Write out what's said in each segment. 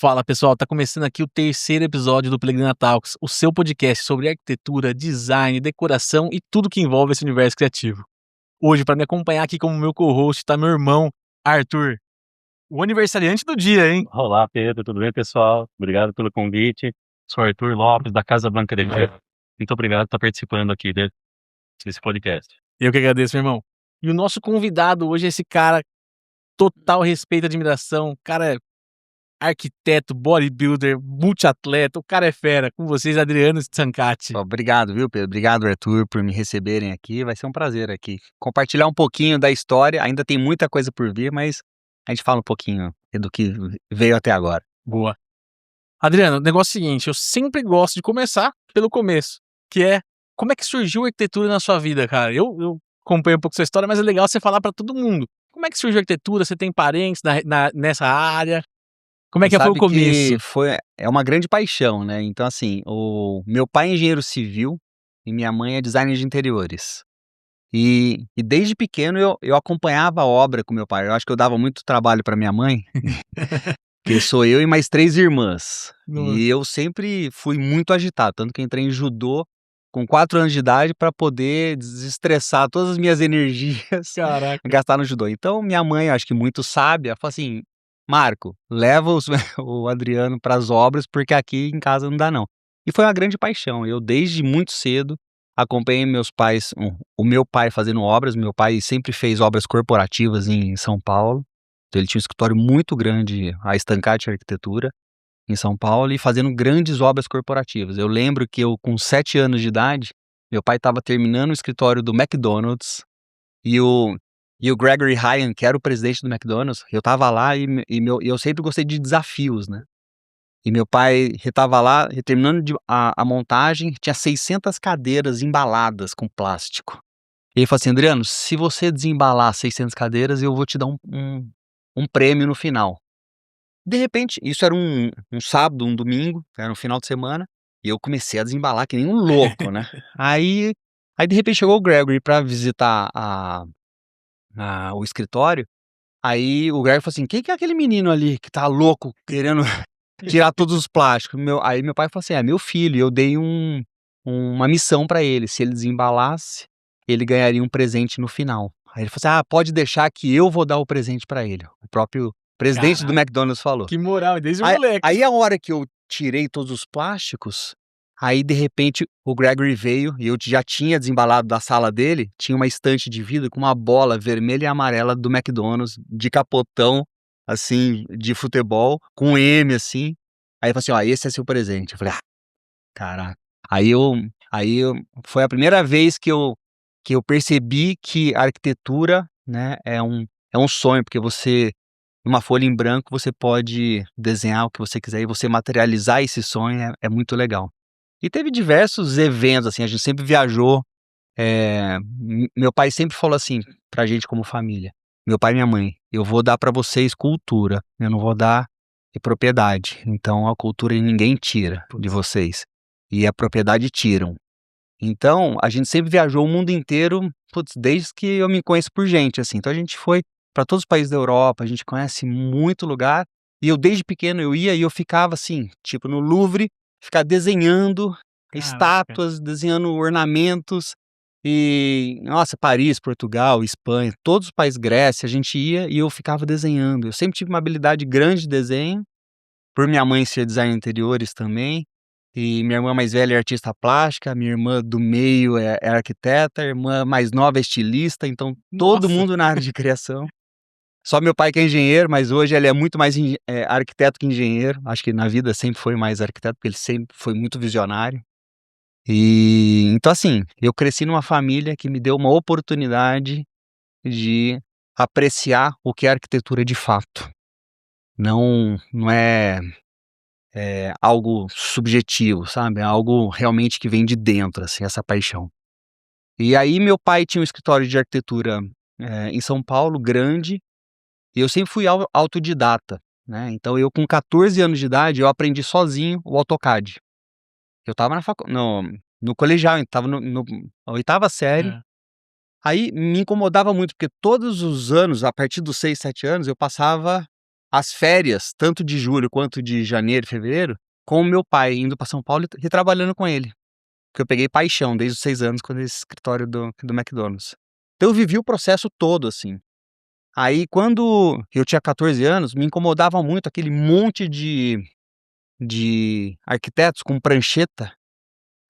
Fala pessoal, tá começando aqui o terceiro episódio do Pelegrina Talks, o seu podcast sobre arquitetura, design, decoração e tudo que envolve esse universo criativo. Hoje, para me acompanhar aqui como meu co-host, tá meu irmão, Arthur, o aniversariante do dia, hein? Olá, Pedro, tudo bem, pessoal? Obrigado pelo convite. Sou Arthur Lopes, da Casa Blanca de Ferro. Muito obrigado por estar participando aqui desse podcast. Eu que agradeço, meu irmão. E o nosso convidado hoje é esse cara, total respeito e admiração, cara é arquiteto, bodybuilder, multiatleta, o cara é fera. Com vocês, Adriano Zancati. Obrigado, viu, Pedro? Obrigado, Arthur, por me receberem aqui. Vai ser um prazer aqui compartilhar um pouquinho da história. Ainda tem muita coisa por vir, mas a gente fala um pouquinho do que veio até agora. Boa. Adriano, o negócio é o seguinte, eu sempre gosto de começar pelo começo, que é, como é que surgiu a arquitetura na sua vida, cara? Eu acompanho um pouco sua história, mas é legal você falar pra todo mundo. Como é que surgiu a arquitetura? Você tem parentes nessa área? Como é Você que foi o sabe que começo? é uma grande paixão, né? Então, assim, o meu pai é engenheiro civil e minha mãe é designer de interiores. E desde pequeno eu acompanhava a obra com meu pai. Eu acho que eu dava muito trabalho para minha mãe, que sou eu e mais 3 irmãs. Nossa, E eu sempre fui muito agitado, tanto que entrei em judô com 4 anos de idade para poder desestressar todas as minhas energias, caraca. gastar no judô. Então minha mãe, acho que muito sábia, falou assim: "Marco, leva o Adriano para as obras, porque aqui em casa não dá não". E foi uma grande paixão. Eu desde muito cedo acompanhei meus pais, o meu pai fazendo obras. Meu pai sempre fez obras corporativas em São Paulo. Então ele tinha um escritório muito grande, a Stancati Arquitetura, em São Paulo, e fazendo grandes obras corporativas. Eu lembro que eu, com 7 anos de idade, meu pai estava terminando o escritório do McDonald's e o Gregory Ryan, que era o presidente do McDonald's, eu estava lá e eu sempre gostei de desafios, né. E meu pai estava lá terminando a montagem, tinha 600 cadeiras embaladas com plástico. E ele falou assim: "Adriano, se você desembalar 600 cadeiras, eu vou te dar um prêmio no final". De repente, isso era um sábado, um domingo, era no final de semana, e eu comecei a desembalar que nem um louco, né. Aí de repente chegou o Gregory pra visitar o escritório, aí o Gregory falou assim: "Quem que é aquele menino ali que tá louco querendo tirar todos os plásticos?". Aí meu pai falou assim: "É meu filho", e eu dei uma missão pra ele, se ele desembalasse, ele ganharia um presente no final. Aí ele falou assim: "Ah, pode deixar que eu vou dar o presente pra ele", o próprio presidente do Caraca, McDonald's falou. que moral, desde Aí moleque. aí a hora que eu tirei todos os plásticos, aí de repente o Gregory veio e eu já tinha desembalado da sala dele, tinha uma estante de vidro com uma bola vermelha e amarela do McDonald's, de capotão, assim, de futebol, com M, assim. Aí ele falou assim: "Ó, esse é seu presente". Eu falei: "Ah, caraca". Aí eu foi a primeira vez que eu percebi que a arquitetura, né, é um sonho, porque você numa folha em branco você pode desenhar o que você quiser e você materializar esse sonho é muito legal. E teve diversos eventos, assim, a gente sempre viajou, meu pai sempre falou assim pra gente como família, meu pai e minha mãe: "Eu vou dar pra vocês cultura, eu não vou dar propriedade, então a cultura ninguém tira de Putz, vocês, e a propriedade tiram". Então, a gente sempre viajou o mundo inteiro, putz, desde que eu me conheço por gente, assim. Então a gente foi para todos os países da Europa, a gente conhece muito lugar, e eu desde pequeno eu ia e eu ficava assim, tipo no Louvre, ficar desenhando caraca. estátuas, desenhando ornamentos, e nossa, Paris, Portugal, Espanha, todos os países, Grécia, a gente ia e eu ficava desenhando. Eu sempre tive uma habilidade grande de desenho, por minha mãe ser designer de interiores também, e minha irmã mais velha é artista plástica, minha irmã do meio é arquiteta, a irmã mais nova é estilista, então todo Nossa, mundo na área de criação. Só meu pai que é engenheiro, mas hoje ele é muito mais arquiteto que engenheiro. Acho que na vida sempre foi mais arquiteto, porque ele sempre foi muito visionário. E então, assim, eu cresci numa família que me deu uma oportunidade de apreciar o que é arquitetura de fato. Não é algo subjetivo, sabe, é algo realmente que vem de dentro, assim, essa paixão. E aí meu pai tinha um escritório de arquitetura, em São Paulo, grande, e eu sempre fui autodidata, né, então eu com 14 anos de idade, eu aprendi sozinho o AutoCAD. Eu estava no colegial, eu estava na 8ª série, é. aí me incomodava muito, porque todos os anos, a partir dos 6, 7 anos, eu passava as férias, tanto de julho quanto de janeiro e fevereiro, com o meu pai, indo para São Paulo e trabalhando com ele. Porque eu peguei paixão desde os 6 anos, quando esse escritório do McDonald's. Então eu vivi o processo todo, assim. Aí quando eu tinha 14 anos, me incomodava muito aquele monte de arquitetos com prancheta,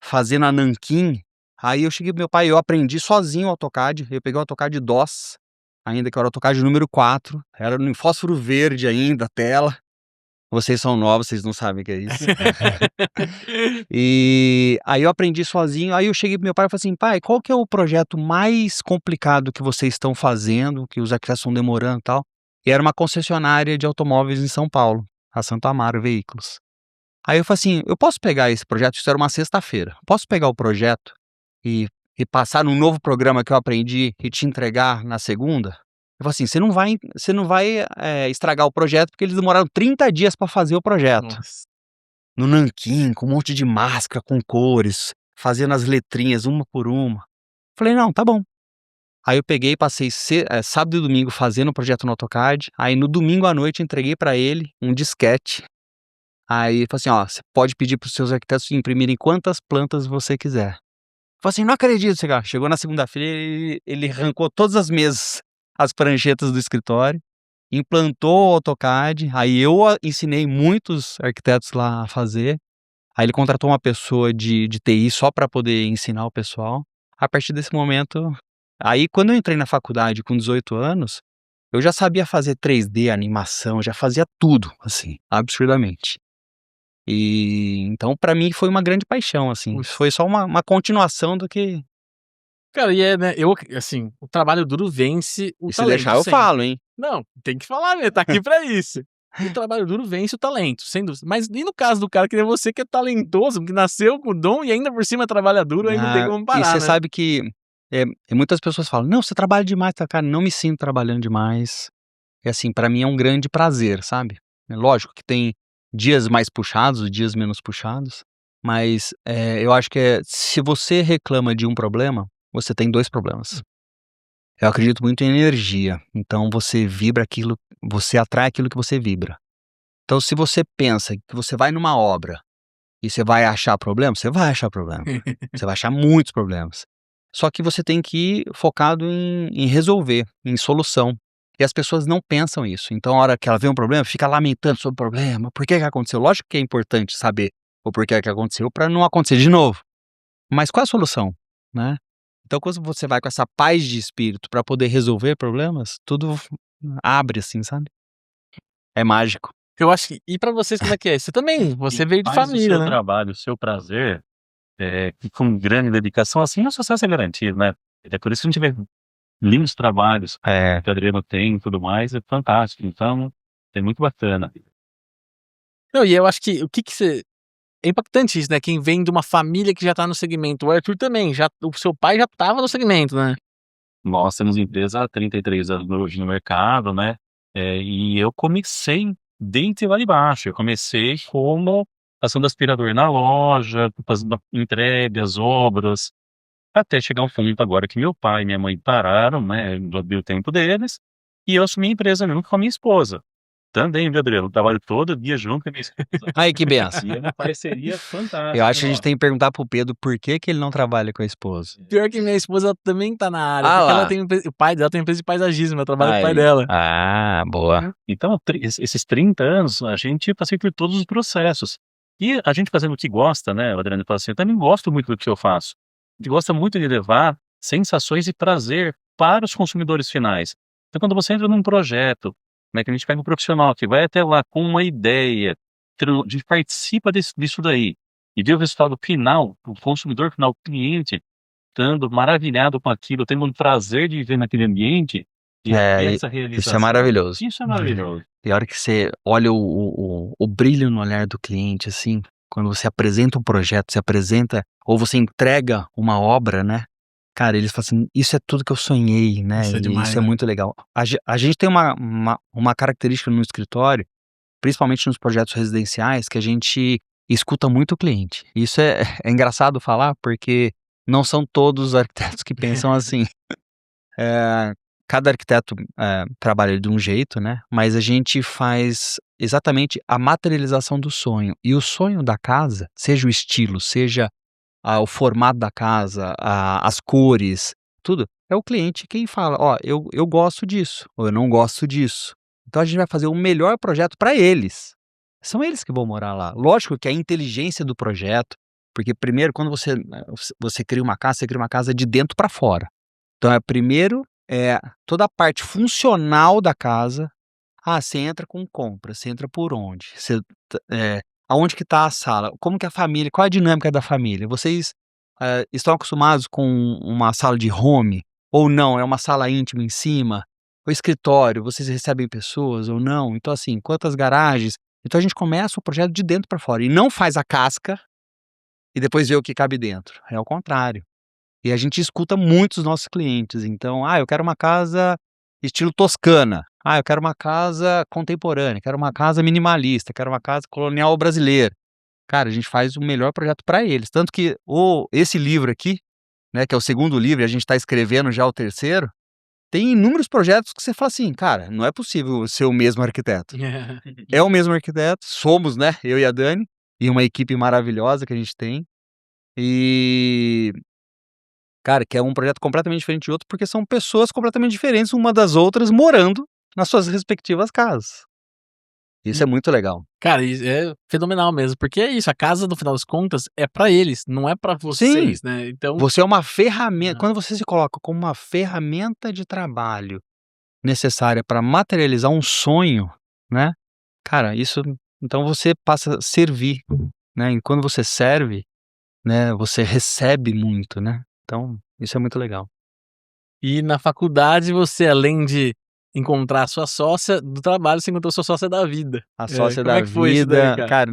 fazendo a nanquim. Aí eu cheguei pro meu pai, eu aprendi sozinho o AutoCAD, eu peguei o AutoCAD DOS, ainda que era o AutoCAD número 4, era em fósforo verde ainda a tela. Vocês são novos, vocês não sabem o que é isso. E aí eu aprendi sozinho, aí eu cheguei pro meu pai e falei assim: "Pai, qual que é o projeto mais complicado que vocês estão fazendo, que os arquitetos estão demorando e tal?" E era uma concessionária de automóveis em São Paulo, a Santo Amaro Veículos. Aí eu falei assim: "Eu posso pegar esse projeto?" Isso era uma sexta-feira. "Posso pegar o projeto e passar num novo programa que eu aprendi e te entregar na segunda?" Eu falei assim: Você não vai estragar o projeto, porque eles demoraram 30 dias para fazer o projeto. Nossa. No nanquim, com um monte de máscara, com cores, fazendo as letrinhas uma por uma. Falei: "Não, tá bom." Aí eu peguei, passei sábado e domingo fazendo o projeto no AutoCAD, aí no domingo à noite entreguei para ele um disquete. Aí ele falou assim: "Ó, você pode pedir para os seus arquitetos imprimirem quantas plantas você quiser." Falei assim: "Não acredito." Chegou na segunda-feira, ele arrancou todas as mesas, as pranchetas do escritório, implantou o AutoCAD, aí eu ensinei muitos arquitetos lá a fazer. Aí ele contratou uma pessoa de TI só para poder ensinar o pessoal. A partir desse momento, aí quando eu entrei na faculdade com 18 anos, eu já sabia fazer 3D, animação, já fazia tudo, assim, absurdamente. E então para mim foi uma grande paixão, assim, Puxa. foi só uma continuação do que Cara, né, assim, o trabalho duro vence o e se talento deixar eu sempre. falo, hein. Não, tem que falar, né, tá aqui pra isso. O trabalho duro vence o talento, sem dúvida. Mas e no caso do cara que nem você, que é talentoso, que nasceu com o dom e ainda por cima trabalha duro, aí não tem como E parar, você né. sabe que, muitas pessoas falam: "Não, você trabalha demais", tá. Cara, não me sinto trabalhando demais. É assim, pra mim é um grande prazer, sabe. É lógico que tem dias mais puxados, dias menos puxados, mas, eu acho que se você reclama de um problema, você tem 2 problemas. Eu acredito muito em energia, então você atrai aquilo que você vibra. Então se você pensa que você vai numa obra e você vai achar problema, você vai achar problema. Você vai achar muitos problemas. Só que você tem que ir focado em resolver, em solução. E as pessoas não pensam isso. Então, a hora que ela vê um problema, fica lamentando sobre o problema. Por que que aconteceu? Lógico que é importante saber o porquê que aconteceu para não acontecer de novo. Mas qual é a solução, né? Então, quando você vai com essa paz de espírito para poder resolver problemas, tudo abre assim, sabe? É mágico. Eu acho que e pra vocês como é que é? Você veio de Faz o família, seu né. trabalho, o seu prazer, e com grande dedicação, assim o sucesso é garantido, né. É por isso que a gente vê lindos trabalhos que o Adriano tem e tudo mais, é fantástico. Então, é muito bacana. Não, e eu acho que o que que você é impactante isso, né, quem vem de uma família que já tá no segmento. O Arthur também, o seu pai já estava no segmento, né. Nós temos empresa há 33 anos hoje no mercado, né, e eu comecei desde lá de baixo. Eu comecei como passando aspirador na loja, fazendo entregas, obras, até chegar um ponto agora que meu pai e minha mãe pararam, né, deu tempo deles, e eu assumi a empresa junto com a minha esposa. Também, viu, Adriano? Trabalho todo dia junto com a minha esposa. Ai, que benção. E é uma parceria Eu fantástica acho que a gente nossa. tem que perguntar pro Pedro por que que ele não trabalha com a esposa. Pior que minha esposa também tá na área, Ah porque ela lá. tem o pai dela tem uma empresa de paisagismo, ela trabalha com o pai Aí. dela. Ah, boa. Então, esses 30 anos, a gente passei por todos os processos. E a gente fazendo o que gosta, né, o Adriano fala assim, eu também gosto muito do que eu faço. A gente gosta muito de levar sensações e prazer para os consumidores finais. Então, quando você entra num projeto, né, que a gente pega um profissional que vai até lá com uma ideia, a gente participa disso daí, e vê o resultado final, o consumidor final, o cliente, estando maravilhado com aquilo, tendo um prazer de viver naquele ambiente, e É, essa isso é realização. maravilhoso. Isso é maravilhoso. E a hora que você olha o brilho no olhar do cliente, assim, quando você apresenta um projeto, você apresenta ou você entrega uma obra, né, cara, eles falam assim: "Isso é tudo que eu sonhei", né, Isso é e demais, isso é né. muito legal. A gente tem uma característica no escritório, principalmente nos projetos residenciais, que a gente escuta muito o cliente. Isso é engraçado falar, porque não são todos os arquitetos que pensam assim. cada arquiteto trabalha de um jeito, né? Mas a gente faz exatamente a materialização do sonho. E o sonho da casa, seja o estilo, seja o formato da casa, as cores, tudo, é o cliente quem fala: ó, eu gosto disso, ou eu não gosto disso. Então a gente vai fazer o melhor projeto para eles. São eles que vão morar lá. Lógico que a inteligência do projeto, porque primeiro, quando você cria uma casa, você cria uma casa de dentro para fora. Então primeiro toda a parte funcional da casa. Você entra com compra, você entra por onde? Aonde que tá a sala? Como que a família, qual a dinâmica da família? Vocês estão acostumados com uma sala de home ou não? É uma sala íntima em cima? O escritório, vocês recebem pessoas ou não? Então assim, quantas garagens? Então a gente começa o projeto de dentro para fora e não faz a casca e depois vê o que cabe dentro. É ao contrário. E a gente escuta muito os nossos clientes. Então, eu quero uma casa estilo Toscana. Eu quero uma casa contemporânea, quero uma casa minimalista, quero uma casa colonial brasileira. Cara, a gente faz o melhor projeto para eles. Tanto que esse livro aqui, né, que é o segundo livro, e a gente está escrevendo já o terceiro, tem inúmeros projetos que você fala assim, cara, não é possível ser o mesmo arquiteto. É o mesmo arquiteto, somos, né, eu e a Dani, e uma equipe maravilhosa que a gente tem. E cara, que é um projeto completamente diferente de outro, porque são pessoas completamente diferentes uma das outras morando nas suas respectivas casas. Isso é muito legal. Cara, isso é fenomenal mesmo, porque é isso, a casa, no final das contas, é pra eles, não é pra Sim, vocês, né, então você é uma ferramenta. Ah. Quando você se coloca como uma ferramenta de trabalho necessária para materializar um sonho, né, cara, isso então você passa a servir, né, e quando você serve, né, você recebe muito, né, então isso é muito legal. E na faculdade você, além de encontrar a sua sócia do trabalho, você encontrou sua sócia da vida. A sócia Como da é que foi isso daí, vida, cara? cara,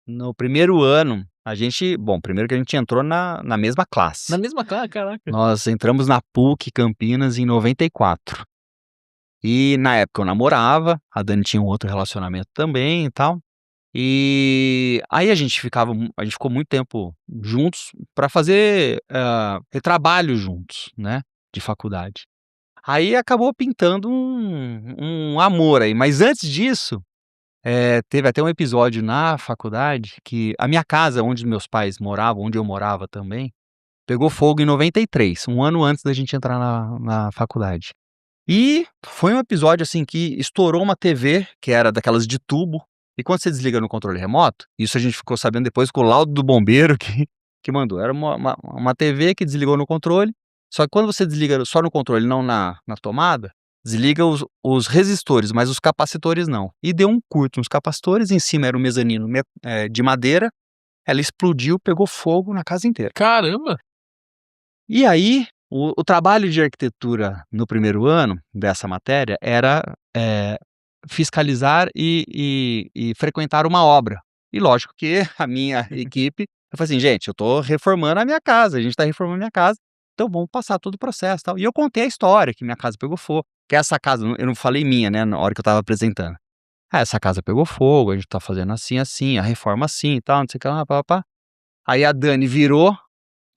no primeiro ano, primeiro que a gente entrou na mesma Na classe. mesma caraca. Nós entramos na PUC Campinas em 94. E na época eu namorava, a Dani tinha um outro relacionamento também e tal. E aí a gente ficou muito tempo juntos para fazer, trabalho juntos, né, de faculdade. Aí acabou pintando um amor aí, mas antes disso teve até um episódio na faculdade que a minha casa, onde meus pais moravam, onde eu morava também, pegou fogo em 93, um ano antes da gente entrar na faculdade. E foi um episódio, assim, que estourou uma TV, que era daquelas de tubo, e quando você desliga no controle remoto, isso a gente ficou sabendo depois com o laudo do bombeiro que mandou, era uma TV que desligou no controle, só que quando você desliga só no controle, não na tomada, desliga os resistores, mas os capacitores não. E deu um curto nos capacitores, em cima era um mezanino de madeira, ela explodiu, pegou fogo na casa inteira. Caramba! E aí, o trabalho de arquitetura no primeiro ano dessa matéria era fiscalizar e frequentar uma obra. E lógico que a minha equipe, eu falei assim: "Gente, eu tô reformando a minha casa, a gente tá reformando a minha casa, então vamos passar todo o processo, tal". E eu contei a história, que minha casa pegou fogo, que essa casa eu não falei minha, né, na hora que eu estava apresentando. Essa casa pegou fogo, a gente tá fazendo assim, assim, a reforma assim e tal, não sei o que lá, pá-pá-pá". Aí a Dani virou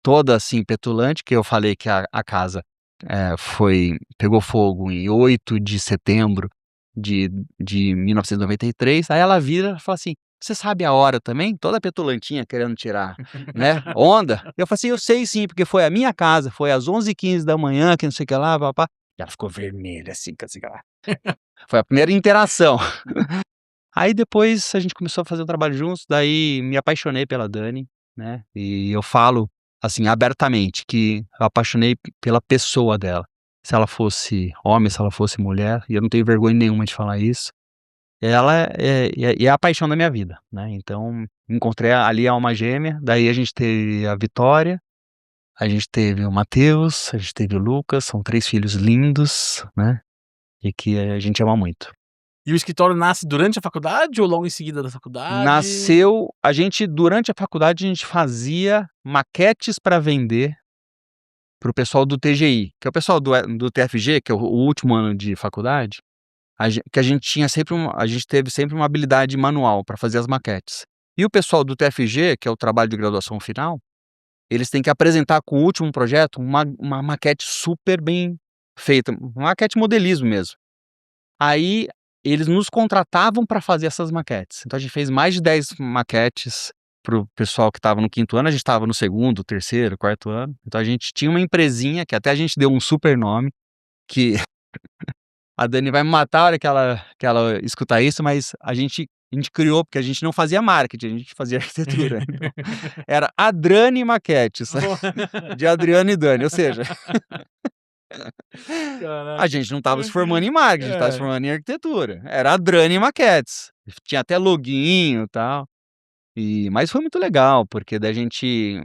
toda assim petulante, que eu falei que a casa, pegou fogo em 8 de setembro de 1993, aí ela vira e fala assim: "Você sabe a hora também?", toda petulantinha querendo tirar, né, onda. Eu falei assim: "Eu sei sim, porque foi a minha casa, foi às 11h15 que não sei o que lá, pá-pá". Ela ficou vermelha assim, que assim que ela foi a primeira interação. Aí depois a gente começou a fazer um trabalho juntos, daí me apaixonei pela Dani, né, e eu falo, assim, abertamente, que eu apaixonei pela pessoa dela. Se ela fosse homem, se ela fosse mulher, e eu não tenho vergonha nenhuma de falar isso, ela é a paixão da minha vida, né, então encontrei ali a alma gêmea, daí a gente teve a Vitória, a gente teve o Matheus, a gente teve o Lucas, são 3 filhos lindos, né, e que a gente ama muito. E o escritório nasce durante a faculdade ou logo em seguida da faculdade? Durante a faculdade, a gente fazia maquetes para vender para o pessoal do TGI, que é o pessoal do TFG, que é o último ano de faculdade, que a gente teve sempre uma habilidade manual para fazer as maquetes. E o pessoal do TFG, que é o trabalho de graduação final, eles têm que apresentar com o último projeto uma maquete super bem feita, uma maquete modelismo mesmo. Aí eles nos contratavam para fazer essas maquetes. Então a gente fez mais de 10 maquetes para o pessoal que estava no 5º ano, a gente estava no 2º, 3º, 4º ano. Então a gente tinha uma empresinha que até a gente deu um super nome, que a Dani vai me matar a hora que ela escutar isso, mas a gente criou, porque a gente não fazia marketing, a gente fazia arquitetura. Então, era Adrani Maquetes, de Adriano e Dani, ou seja, a Caraca. gente não estava se formando em marketing, a gente estava se É. formando em arquitetura. Era Adrani Maquetes. Tinha até loginho e tal. Mas foi muito legal, porque daí a gente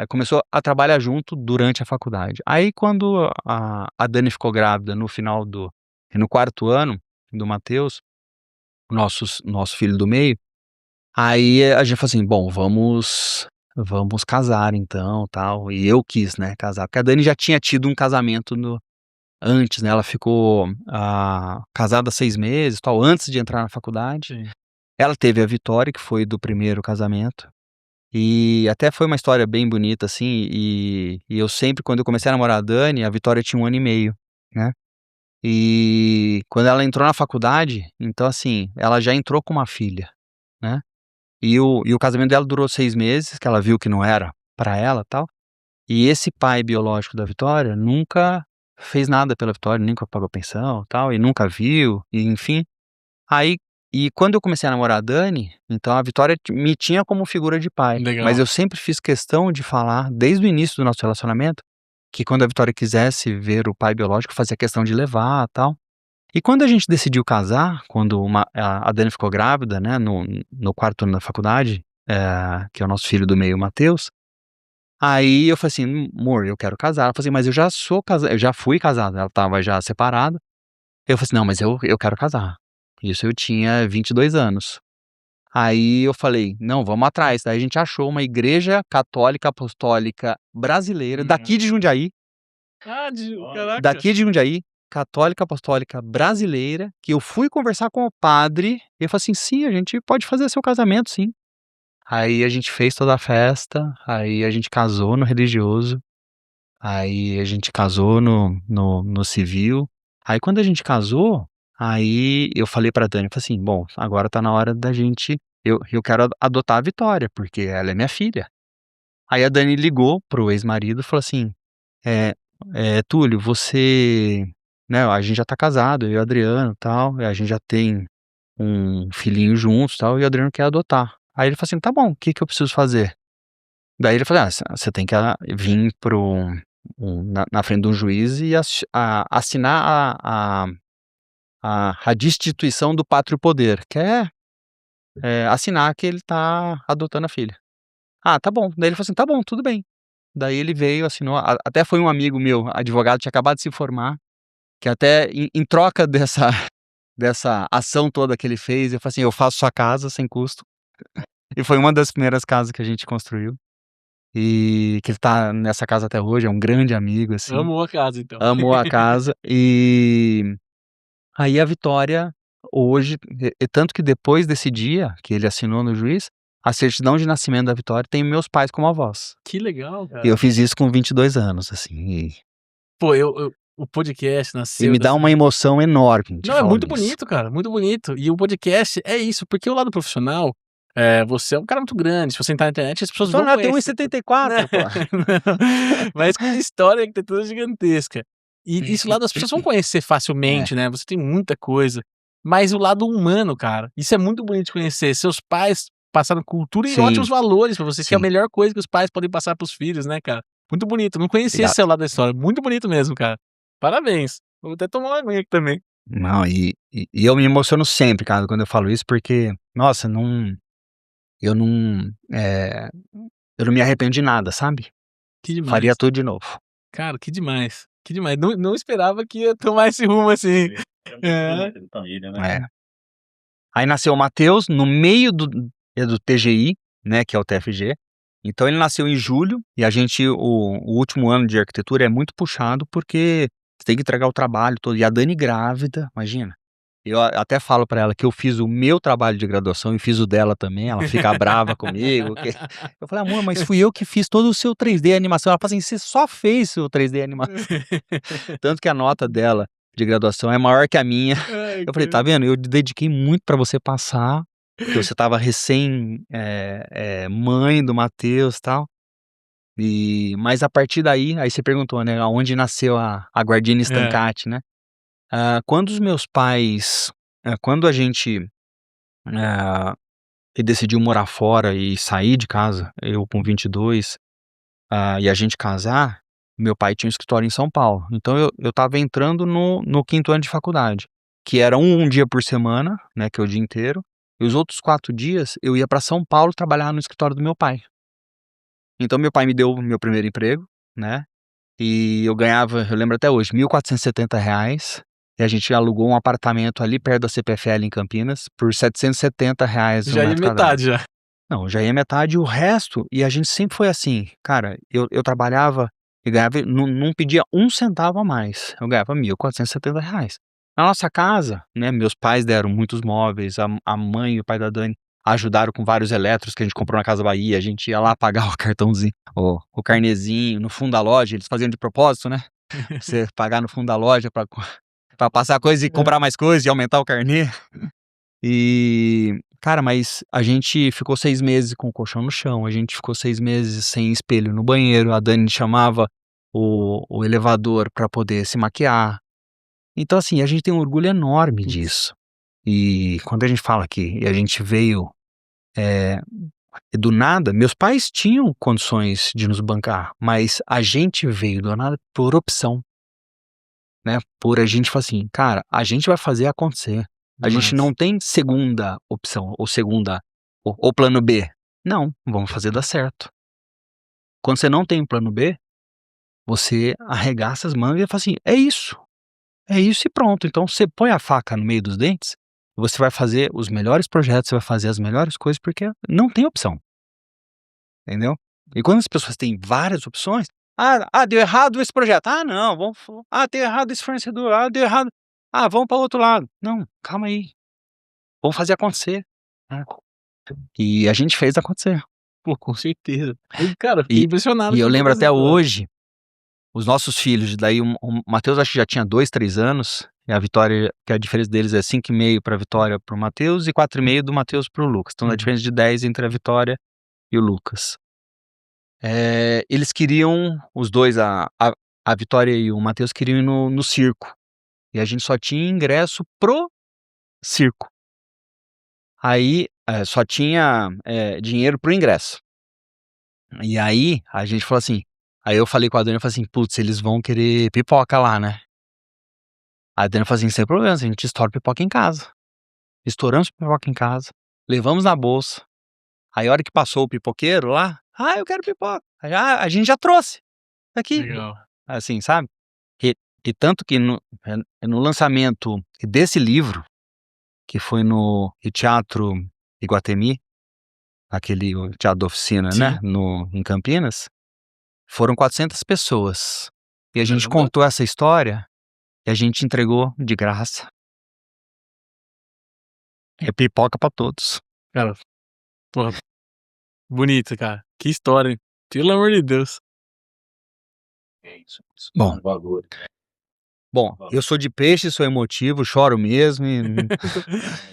começou a trabalhar junto durante a faculdade. Aí quando a Dani ficou grávida no 4º ano do Matheus, nosso filho do meio, aí a gente falou assim: bom, vamos casar então, tal. E eu quis, né, casar, porque a Dani já tinha tido um casamento antes, né, ela ficou casada há 6 meses, tal, antes de entrar na faculdade. Sim. Ela teve a Vitória, que foi do primeiro casamento, e até foi uma história bem bonita, assim, e eu sempre, quando eu comecei a namorar a Dani, a Vitória tinha 1 ano e meio, né. E quando ela entrou na faculdade, então assim, ela já entrou com uma filha, né. E o casamento dela durou 6 meses, que ela viu que não era pra ela, tal. E esse pai biológico da Vitória nunca fez nada pela Vitória, nunca pagou pensão, tal, e nunca viu, e enfim. Aí quando eu comecei a namorar a Dani, então a Vitória me tinha como figura de pai, mas Legal. eu sempre fiz questão de falar, desde o início do nosso relacionamento, que quando a Vitória quisesse ver o pai biológico, fazia questão de levar, tal. E quando a gente decidiu casar, quando a Dani ficou grávida, né, no 4º ano da faculdade, que é o nosso filho do meio, o Matheus, aí eu falei assim: "Amor, eu quero casar". Ela falou assim: "Mas eu já sou casado, eu já fui casado", ela estava já separada. Eu falei assim: "Não, mas eu quero casar". Isso eu tinha 22 anos. Aí eu falei: "Não, vamos atrás". Daí a gente achou uma igreja católica apostólica brasileira, daqui de Jundiaí, Caraca. católica apostólica brasileira, que eu fui conversar com o padre, e ele falou assim: "Sim, a gente pode fazer seu casamento, sim". Aí a gente fez toda a festa, aí a gente casou no religioso, aí a gente casou no civil. Aí quando a gente casou, aí eu falei pra Dani, eu falei assim: "Bom, agora tá na hora da gente, eu quero adotar a Vitória, porque ela é minha filha". Aí a Dani ligou pro ex-marido e falou assim: "É, Túlio, você, né, a gente já tá casado, eu e o Adriano, tal, a gente já tem um filhinho juntos, tal, e o Adriano quer adotar". Aí ele falou assim: "Tá bom, o que que eu preciso fazer?". Daí ele falou: você tem que vir na frente de um juiz e assinar a destituição do pátrio poder", que assinar que ele tá adotando a filha. "Ah, tá bom". Daí ele falou assim: "Tá bom, tudo bem". Daí ele veio, assinou, até foi um amigo meu, advogado, tinha acabado de se formar, que até em troca dessa ação toda que ele fez, eu falei assim: "Eu faço sua casa sem custo". E foi uma das primeiras casas que a gente construiu, e que ele tá nessa casa até hoje, é um grande amigo, assim, Amou a casa, então. amou a casa. E aí a Vitória hoje, tanto que depois desse dia que ele assinou no juiz, a certidão de nascimento da Vitória tem meus pais como avós. Que legal, E eu cara. fiz isso com 22 anos, assim, Pô, o podcast e nasceu me dá dessa. uma emoção enorme de Não, é falar muito nisso. bonito, cara, muito bonito. E o podcast é isso, porque o lado profissional, você é um cara muito grande, se você entrar na internet as pessoas Só vão não, tem conhecer. Né, 1,74, pô. mas com história, arquitetura gigantesca. E isso lado as pessoas vão conhecer É, facilmente, né, você tem muita coisa. Mas o lado humano, cara, isso é muito bonito de conhecer. Seus pais passaram cultura e ótimos sim, valores pra vocês, que é a sim. melhor coisa que os pais podem passar pros filhos, né, cara. Muito bonito, não conhecia esse Obrigado. seu lado da história, muito bonito mesmo, cara. Parabéns. Vou até tomar uma aguinha aqui também. Não, e eu me emociono sempre, cara, quando eu falo isso, porque, nossa, eu não, eu não me arrependo de nada, sabe. Que Faria demais. tudo de novo. Cara, que demais, que demais. Não esperava que ia tomar esse rumo assim. É. Família, né? É. Aí nasceu o Matheus no meio do TGI, né, que é o TFG. Então ele nasceu em julho, e a gente, o último ano de arquitetura é muito puxado, porque você tem que entregar o trabalho todo, e a Dani grávida, imagina. Eu até falo pra ela que eu fiz o meu trabalho de graduação e fiz o dela também, ela fica brava comigo, que eu falei: "Amor, mas fui eu que fiz todo o seu 3D animação", ela fala assim: "Você só fez o 3D animação", tanto que a nota dela de graduação é maior que a minha. Ai, Eu falei: "Tá vendo, eu dediquei muito pra você passar, porque você estava recém, mãe do Matheus, e tal". Mas a partir daí, aí você perguntou, né, aonde nasceu a Guardini É. Stancati, né. Quando os meus pais quando a gente, ah, decidiu morar fora e sair de casa, eu com 22, e a gente casar, meu pai tinha um escritório em São Paulo. Então eu estava entrando no 5º ano de faculdade, que era um dia por semana, né, que é o dia inteiro, e os outros 4 dias eu ia para São Paulo trabalhar no escritório do meu pai. Então meu pai me deu o meu primeiro emprego, né, e eu ganhava, eu lembro até hoje, R$ 1.470, e a gente alugou um apartamento ali perto da CPFL em Campinas por R$ 770 o Já ia metro quadrado. metade já. Não, já ia metade e o resto, e a gente sempre foi assim, cara, eu trabalhava e ganhava, não pedia um centavo a mais, eu ganhava R$ 1.470. Na nossa casa, né, meus pais deram muitos móveis, a mãe e o pai da Dani ajudaram com vários eletros que a gente comprou na Casa Bahia, a gente ia lá pagar o cartãozinho, o carnezinho no fundo da loja, eles faziam de propósito, né, você pagar no fundo da loja pra passar coisa e comprar mais coisa e aumentar o carnê. Cara, mas a gente ficou 6 meses com o colchão no chão, a gente ficou 6 meses sem espelho no banheiro, a Dani chamava o elevador pra poder se maquiar. Então, assim, a gente tem um orgulho enorme disso. E quando a gente fala que a gente veio, eh, do nada, meus pais tinham condições de nos bancar, mas a gente veio do nada por opção, né, por a gente falar assim: "Cara, a gente vai fazer acontecer". A gente Demais. não tem segunda opção ou segunda ou plano B. Não, vamos fazer dar certo. Quando você não tem um plano B, você arregaça as mangas e fala assim: é isso e pronto". Então você põe a faca no meio dos dentes, você vai fazer os melhores projetos, você vai fazer as melhores coisas, porque não tem opção, entendeu? E quando as pessoas têm várias opções: deu errado esse projeto. Não, deu errado esse fornecedor. Deu errado. Vamos para o outro lado. Não, calma aí, vamos fazer acontecer, né. E a gente fez acontecer. Pô, com certeza. E, cara, eu fiquei E impressionado e eu com lembro todas as até histórias. hoje, os nossos filhos, daí o Matheus acho que já tinha 2, 3 anos, e a Vitória, que a diferença deles é 5,5 pra Vitória, para o Matheus, e 4,5 do Matheus para o Lucas. Então dá Uhum. diferença de 10 entre a Vitória e o Lucas. Eles queriam, os 2, a Vitória e o Matheus queriam ir no circo, e a gente só tinha ingresso pro circo. Aí, só tinha, dinheiro pro ingresso. E aí, a gente falou assim, aí eu falei com a Dani, eu falei assim: "Putz, eles vão querer pipoca lá, né". A Dani falou assim: "Sem problema, a gente estoura pipoca em casa". Estouramos pipoca em casa, levamos na bolsa, aí a hora que passou o pipoqueiro lá: eu quero pipoca". Aí: a gente já trouxe, tá aqui". Legal. Assim, sabe. E e tanto que no lançamento desse livro, que foi no Teatro Iguatemi, o teatro da oficina, né, Sim. em Campinas, foram 400 pessoas. E a gente Caramba. contou essa história e a gente entregou de graça. É pipoca pra todos. Cara, porra, bonito, cara. Que história, hein. Pelo amor de Deus. É isso, Bom, valor. eu sou de peixe, sou emotivo, choro mesmo e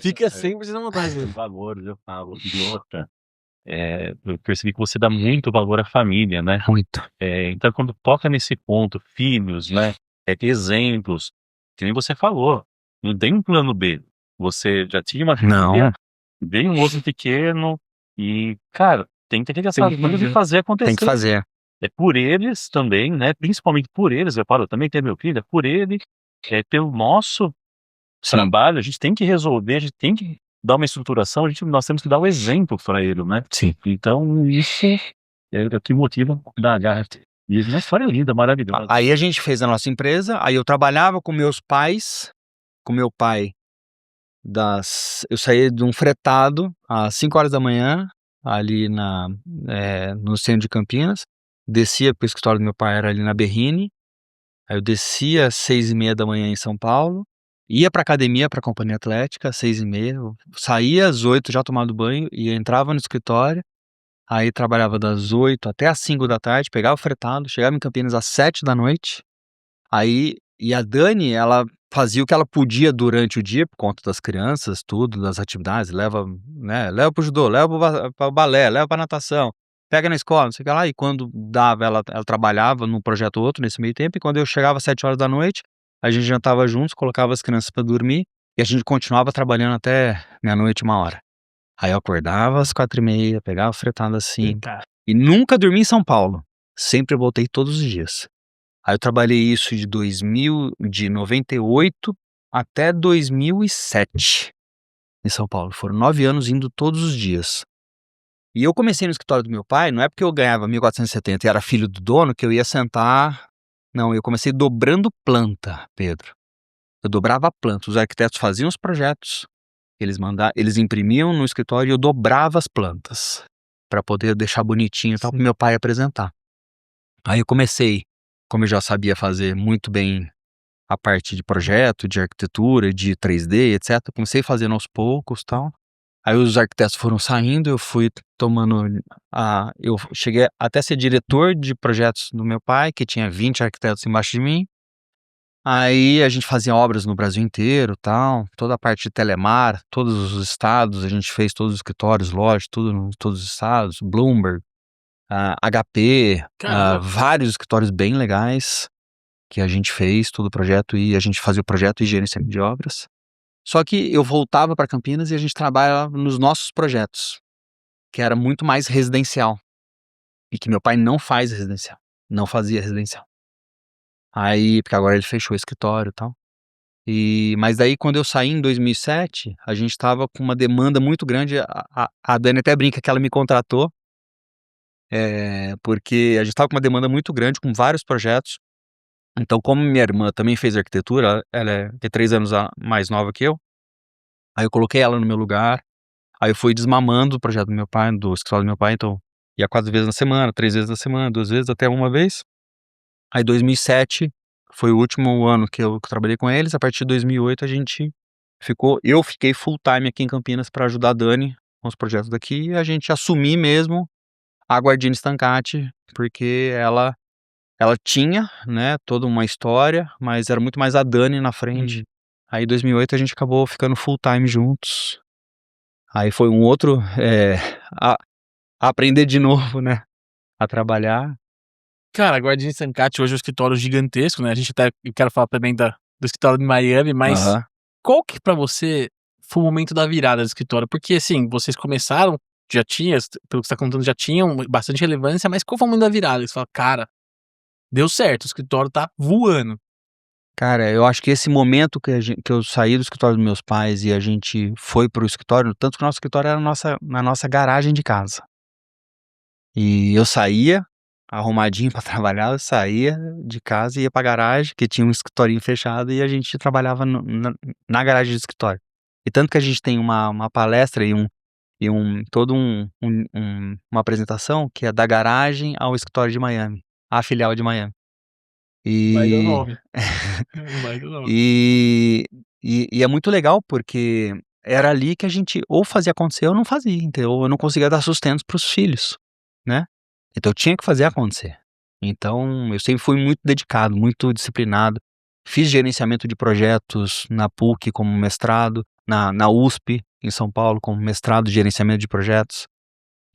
Fica sempre na vontade, mano. Valores, eu falo. E outra, eu percebi que você dá muito valor à família, né. muito. Então quando toca nesse ponto, filhos, né, exemplos, que nem você falou, não tem um plano B. Você já tinha uma Não, filha, veio um outro pequeno e, cara, tem que ter Tem essa que coisa de fazer. fazer tem que acontecer. fazer. É por eles também, né, principalmente por eles, eu falo, eu também tenho meu filho, é por ele, pelo nosso Sim. trabalho, a gente tem que resolver, a gente tem que dar uma estruturação, nós temos que dar o exemplo para ele, né. Sim. Então isso é o que motiva da garra. E uma história linda, maravilhosa. Aí a gente fez a nossa empresa, aí eu trabalhava com meus pais, com meu pai, eu saía de um fretado às 5 horas da manhã, ali no centro de Campinas, descia, porque o escritório do meu pai era ali na Berrini, aí eu descia às 6h30 da manhã em São Paulo, ia pra academia, pra companhia atlética, 6h30, eu saía às 8h já tomado banho e entrava no escritório, aí trabalhava das 8h até às 5h da tarde, pegava o fretado, chegava em Campinas às 7h, aí e a Dani, ela fazia o que ela podia durante o dia, por conta das crianças, tudo, das atividades, leva, né, leva pro judô, leva para o balé, leva pra natação, pega na escola, não sei o que lá, e quando dava, ela trabalhava num projeto ou outro nesse meio tempo, e quando eu chegava às 7h, a gente jantava juntos, colocava as crianças pra dormir, e a gente continuava trabalhando até meia-noite, 1h. Aí eu acordava às 4h30, pegava o fretado assim, Cara, e nunca dormi em São Paulo, sempre voltei todos os dias. Aí eu trabalhei isso de 98 até 2007 em São Paulo. Foram 9 anos indo todos os dias. E eu comecei no escritório do meu pai, não é porque eu ganhava 1.470 e era filho do dono que eu ia sentar. Não, eu comecei dobrando planta, Pedro. Eu dobrava a planta. Os arquitetos faziam os projetos, eles imprimiam no escritório e eu dobrava as plantas para poder deixar bonitinho e tal, para meu pai apresentar. Aí eu comecei, como eu já sabia fazer muito bem a parte de projeto, de arquitetura, de 3D, etc. Comecei fazendo aos poucos, tal. Aí os arquitetos foram saindo, eu fui tomando eu cheguei até ser diretor de projetos do meu pai, que tinha 20 arquitetos embaixo de mim. Aí a gente fazia obras no Brasil inteiro, tal, toda a parte de Telemar, todos os estados, a gente fez todos os escritórios, lojas, tudo em todos os estados, Bloomberg, HP, caramba. vários escritórios bem legais que a gente fez todo o projeto e a gente fazia o projeto e gerenciamento de obras. Só que eu voltava para Campinas e a gente trabalhava nos nossos projetos, que era muito mais residencial e que meu pai não faz residencial, não fazia residencial. Aí, porque agora ele fechou o escritório e tal. Mas daí quando eu saí em 2007, a gente estava com uma demanda muito grande, a Dani até brinca que ela me contratou, porque a gente estava com uma demanda muito grande, com vários projetos. Então, como minha irmã também fez arquitetura, ela é 3 anos mais nova que eu, aí eu coloquei ela no meu lugar, aí eu fui desmamando o projeto do meu pai, do escritório do meu pai, então ia 4 vezes na semana, 3 vezes na semana, 2 vezes, até uma vez. Aí 2007 foi o último ano que eu trabalhei com eles, a partir de 2008 eu fiquei full time aqui em Campinas para ajudar a Dani com os projetos daqui, e a gente assumir mesmo a Guardini Stancati, porque ela tinha, né, toda uma história, mas era muito mais a Dani na frente. Aí em 2008 a gente acabou ficando full time juntos. Aí foi um outro, a aprender de novo, né, a trabalhar. Cara, a Guardini Sancati hoje é um escritório gigantesco, né, eu quero falar também do escritório de Miami, mas Aham. qual que pra você foi o momento da virada do escritório? Porque, assim, vocês começaram, já tinha, pelo que você tá contando, já tinham bastante relevância, mas qual foi o momento da virada? Você fala: "Cara, deu certo, o escritório tá voando". Cara, eu acho que esse momento que eu saí do escritório dos meus pais e a gente foi pro escritório, tanto que o nosso escritório era na nossa garagem de casa. E eu saía arrumadinho pra trabalhar, eu saía de casa e ia pra garagem, que tinha um escritorinho fechado, e a gente trabalhava na garagem do escritório. E tanto que a gente tem uma palestra uma apresentação que é da garagem ao escritório de Miami, a filial de Miami. Vai dar E nome. Vai dar nome. e e é muito legal, porque era ali que a gente ou fazia acontecer ou não fazia, entendeu? Ou eu não conseguia dar sustento para os filhos, né. Então eu tinha que fazer acontecer. Então eu sempre fui muito dedicado, muito disciplinado. Fiz gerenciamento de projetos na PUC como mestrado, na USP em São Paulo como mestrado de gerenciamento de projetos.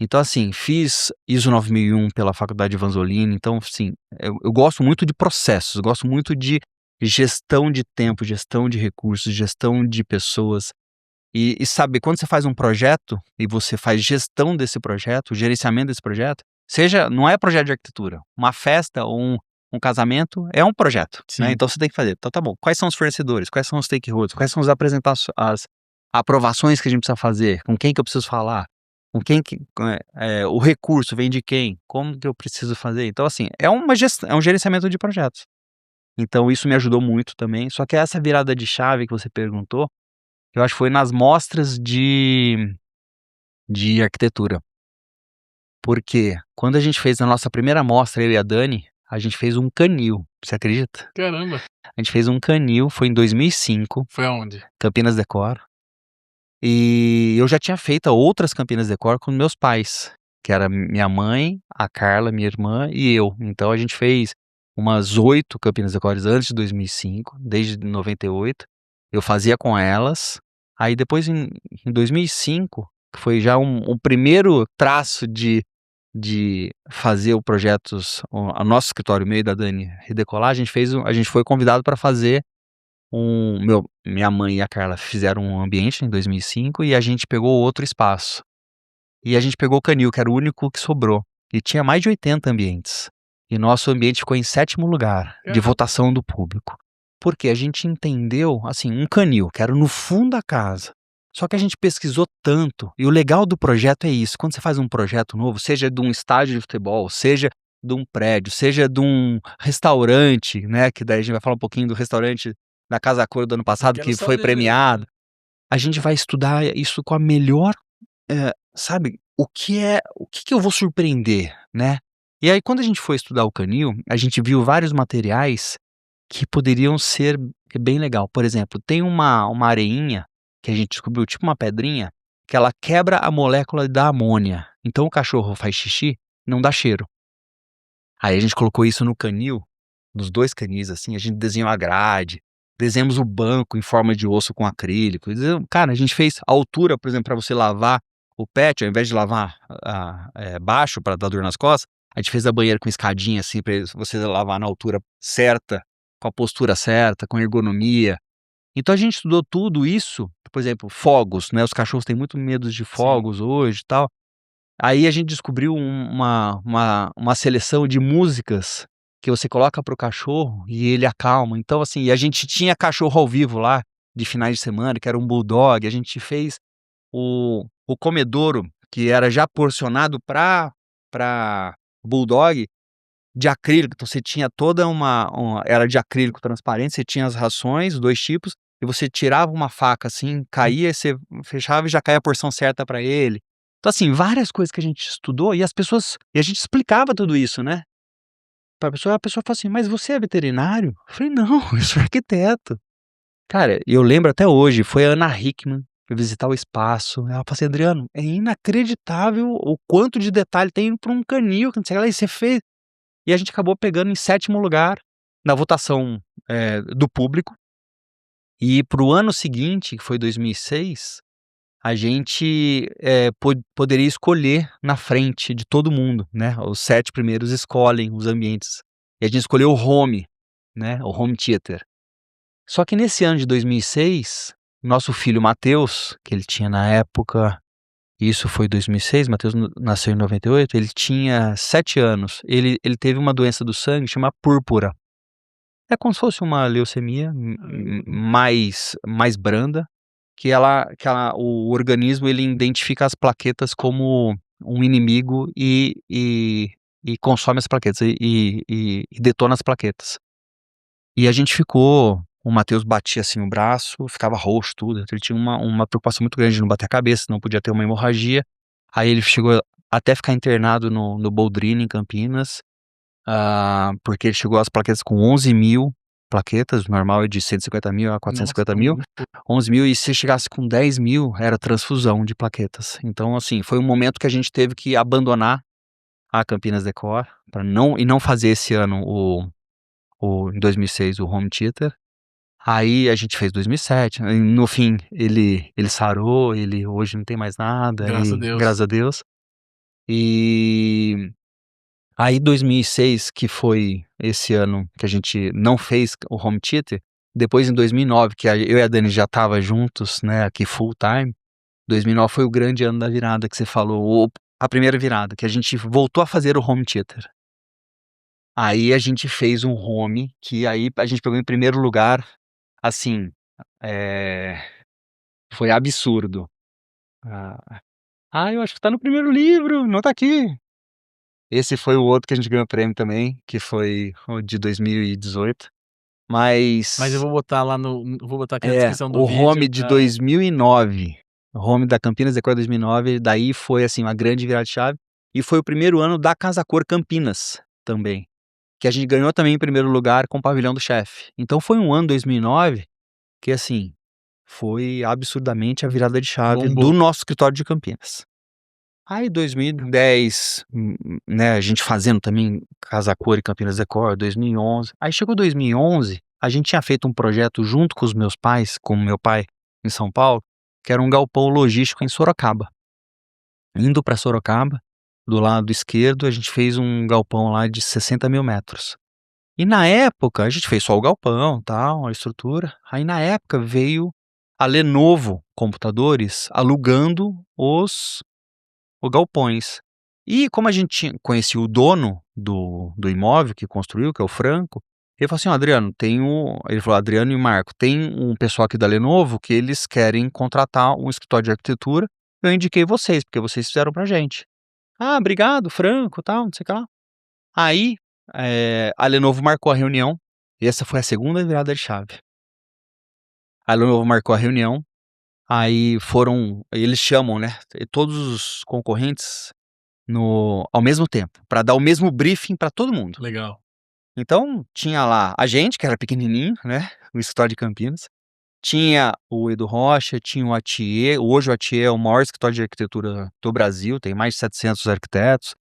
Então, assim, fiz ISO 9001 pela Faculdade Vanzolini, então, assim, eu gosto muito de processos, eu gosto muito de gestão de tempo, gestão de recursos, gestão de pessoas. E sabe, quando você faz um projeto e você faz gestão desse projeto, gerenciamento desse projeto, não é projeto de arquitetura, uma festa ou um casamento é um projeto, né? Sim. Então você tem que fazer, então tá bom, quais são os fornecedores, quais são os stakeholders, quais são as aprovações que a gente precisa fazer, com quem que eu preciso falar, com quem que o recurso vem de quem, como que eu preciso fazer. Então, assim, é um gerenciamento de projetos. Então isso me ajudou muito também, só que essa virada de chave que você perguntou, eu acho que foi nas mostras de arquitetura. Porque quando a gente fez a nossa primeira mostra, eu e a Dani, a gente fez um canil, você acredita? Caramba. A gente fez um canil, foi em 2005, Foi aonde? Campinas Decor. E eu já tinha feito outras Campinas Decor com meus pais, que era minha mãe, a Carla, minha irmã e eu. Então a gente fez umas 8 Campinas Decors antes de 2005, desde 98. Eu fazia com elas. Aí depois em 2005, que foi já um primeiro traço de fazer o projetos, o nosso escritório, meio da Dani Redecolar, a gente foi convidado para fazer minha mãe e a Carla fizeram um ambiente em 2005 e a gente pegou outro espaço. E a gente pegou o canil, que era o único que sobrou. E tinha mais de 80 ambientes. E nosso ambiente ficou em 7º lugar de Caramba. votação do público. Porque a gente entendeu, assim, um canil, que era no fundo da casa. Só que a gente pesquisou tanto. E o legal do projeto é isso. Quando você faz um projeto novo, seja de um estádio de futebol, seja de um prédio, seja de um restaurante, né? Que daí a gente vai falar um pouquinho do restaurante da Casa Cor do ano passado, Quero que foi saber. premiado. A gente vai estudar isso com a melhor, sabe, o que eu vou surpreender, né? E aí quando a gente foi estudar o canil, a gente viu vários materiais que poderiam ser bem legal. Por exemplo, tem uma areinha que a gente descobriu, tipo uma pedrinha, que ela quebra a molécula da amônia. Então o cachorro faz xixi, não dá cheiro. Aí a gente colocou isso no canil, nos 2 canis, assim, a gente desenhou a grade, desenhamos o banco em forma de osso com acrílico. Cara, a gente fez a altura, por exemplo, para você lavar o pet, ao invés de lavar baixo para dar dor nas costas, a gente fez a banheira com escadinha, assim, para você lavar na altura certa, com a postura certa, com ergonomia. Então a gente estudou tudo isso, por exemplo, fogos, né? Os cachorros têm muito medo de fogos hoje e tal. Aí a gente descobriu uma seleção de músicas que você coloca para o cachorro e ele acalma. Então, assim, e a gente tinha cachorro ao vivo lá, de finais de semana, que era um bulldog. A gente fez o comedouro, que era já porcionado para bulldog, de acrílico. Então você tinha toda era de acrílico transparente, você tinha as rações, 2 tipos, e você tirava uma faca assim, caía, você fechava e já caía a porção certa para ele. Então assim, várias coisas que a gente estudou e a gente explicava tudo isso, né. A pessoa fala assim: "Mas você é veterinário?" Eu falei: "Não, eu sou arquiteto". Cara, eu lembro até hoje, foi a Ana Hickman visitar o espaço, ela falou assim: "Adriano, é inacreditável o quanto de detalhe tem para um canil, que não sei lá, e você fez". E a gente acabou pegando em 7º lugar na votação, do público. E para o ano seguinte, que foi 2006, a gente, poderia escolher na frente de todo mundo, né, os 7 primeiros escolhem os ambientes. E a gente escolheu o home, né, o home theater. Só que nesse ano de 2006, nosso filho Matheus, que ele tinha na época, isso foi 2006, Matheus nasceu em 98, ele tinha 7 anos. Ele teve uma doença do sangue chama púrpura. É como se fosse uma leucemia mais branda, o organismo ele identifica as plaquetas como um inimigo e consome as plaquetas e detona as plaquetas. E a gente o Matheus batia assim o braço, ficava roxo tudo, ele tinha uma preocupação muito grande de não bater a cabeça, não podia ter uma hemorragia. Aí ele chegou até ficar internado no Boldrini, em Campinas, porque ele chegou às plaquetas com 11.000 plaquetas, o normal é de 150.000 a 450.000, 11.000, e se chegasse com 10.000 era transfusão de plaquetas. Então assim, foi um momento que a gente teve que abandonar a Campinas Decor para não fazer esse ano em 2006 o home theater. Aí a gente fez 2007, no fim ele sarou, ele hoje não tem mais nada, Graças a Deus. graças a Deus. E aí 2006, que foi esse ano que a gente não fez o home theater, depois em 2009, que eu e a Dani já tava juntos, né, aqui full time, 2009 foi o grande ano da virada que você falou, a primeira virada, que a gente voltou a fazer o home theater. Aí a gente fez um home, que aí a gente pegou em primeiro lugar, assim, foi absurdo. Eu acho que tá no primeiro livro, não tá aqui. Esse foi o outro que a gente ganhou prêmio também, que foi o de 2018. Mas eu vou botar vou botar aqui na descrição do o vídeo. home de 2009, o home da Campinas Decor 2009, daí foi assim uma grande virada de chave. E foi o primeiro ano da Casa Cor Campinas também. que a gente ganhou também em primeiro lugar com o Pavilhão do Chefe. Então foi um ano 2009 que, assim, foi absurdamente a virada de chave Bombou. do nosso escritório de Campinas. Aí 2010, né, a gente fazendo também Casa Cor e Campinas Decor, 2011. Aí chegou 2011, a gente tinha feito um projeto junto com os meus pais, com o meu pai em São Paulo, que era um galpão logístico em Sorocaba. Indo para Sorocaba, do lado esquerdo, a gente fez um galpão lá de 60 mil metros. E na época, a gente fez só o galpão, tal, a estrutura. Aí na época veio a Lenovo Computadores alugando os galpões. E como a gente conhecia o dono do imóvel que construiu, que é o Franco, ele falou assim: "Ó, Adriano, ele falou: Adriano e Marco, tem um pessoal aqui da Lenovo que eles querem contratar um escritório de arquitetura. Eu indiquei vocês, porque vocês fizeram pra gente." "Ah, obrigado, Franco, tal, não sei o que lá." Aí, a Lenovo marcou a reunião, e essa foi a segunda virada de chave. A Lenovo marcou a reunião, aí eles chamam, né, todos os concorrentes ao mesmo tempo, para dar o mesmo briefing para todo mundo. Legal. Então, tinha lá a gente, que era pequenininho, né, o escritório de Campinas, tinha o Edu Rocha, tinha o Atier. Hoje o Atier é o maior escritório de arquitetura do Brasil, tem mais de 700 arquitetos.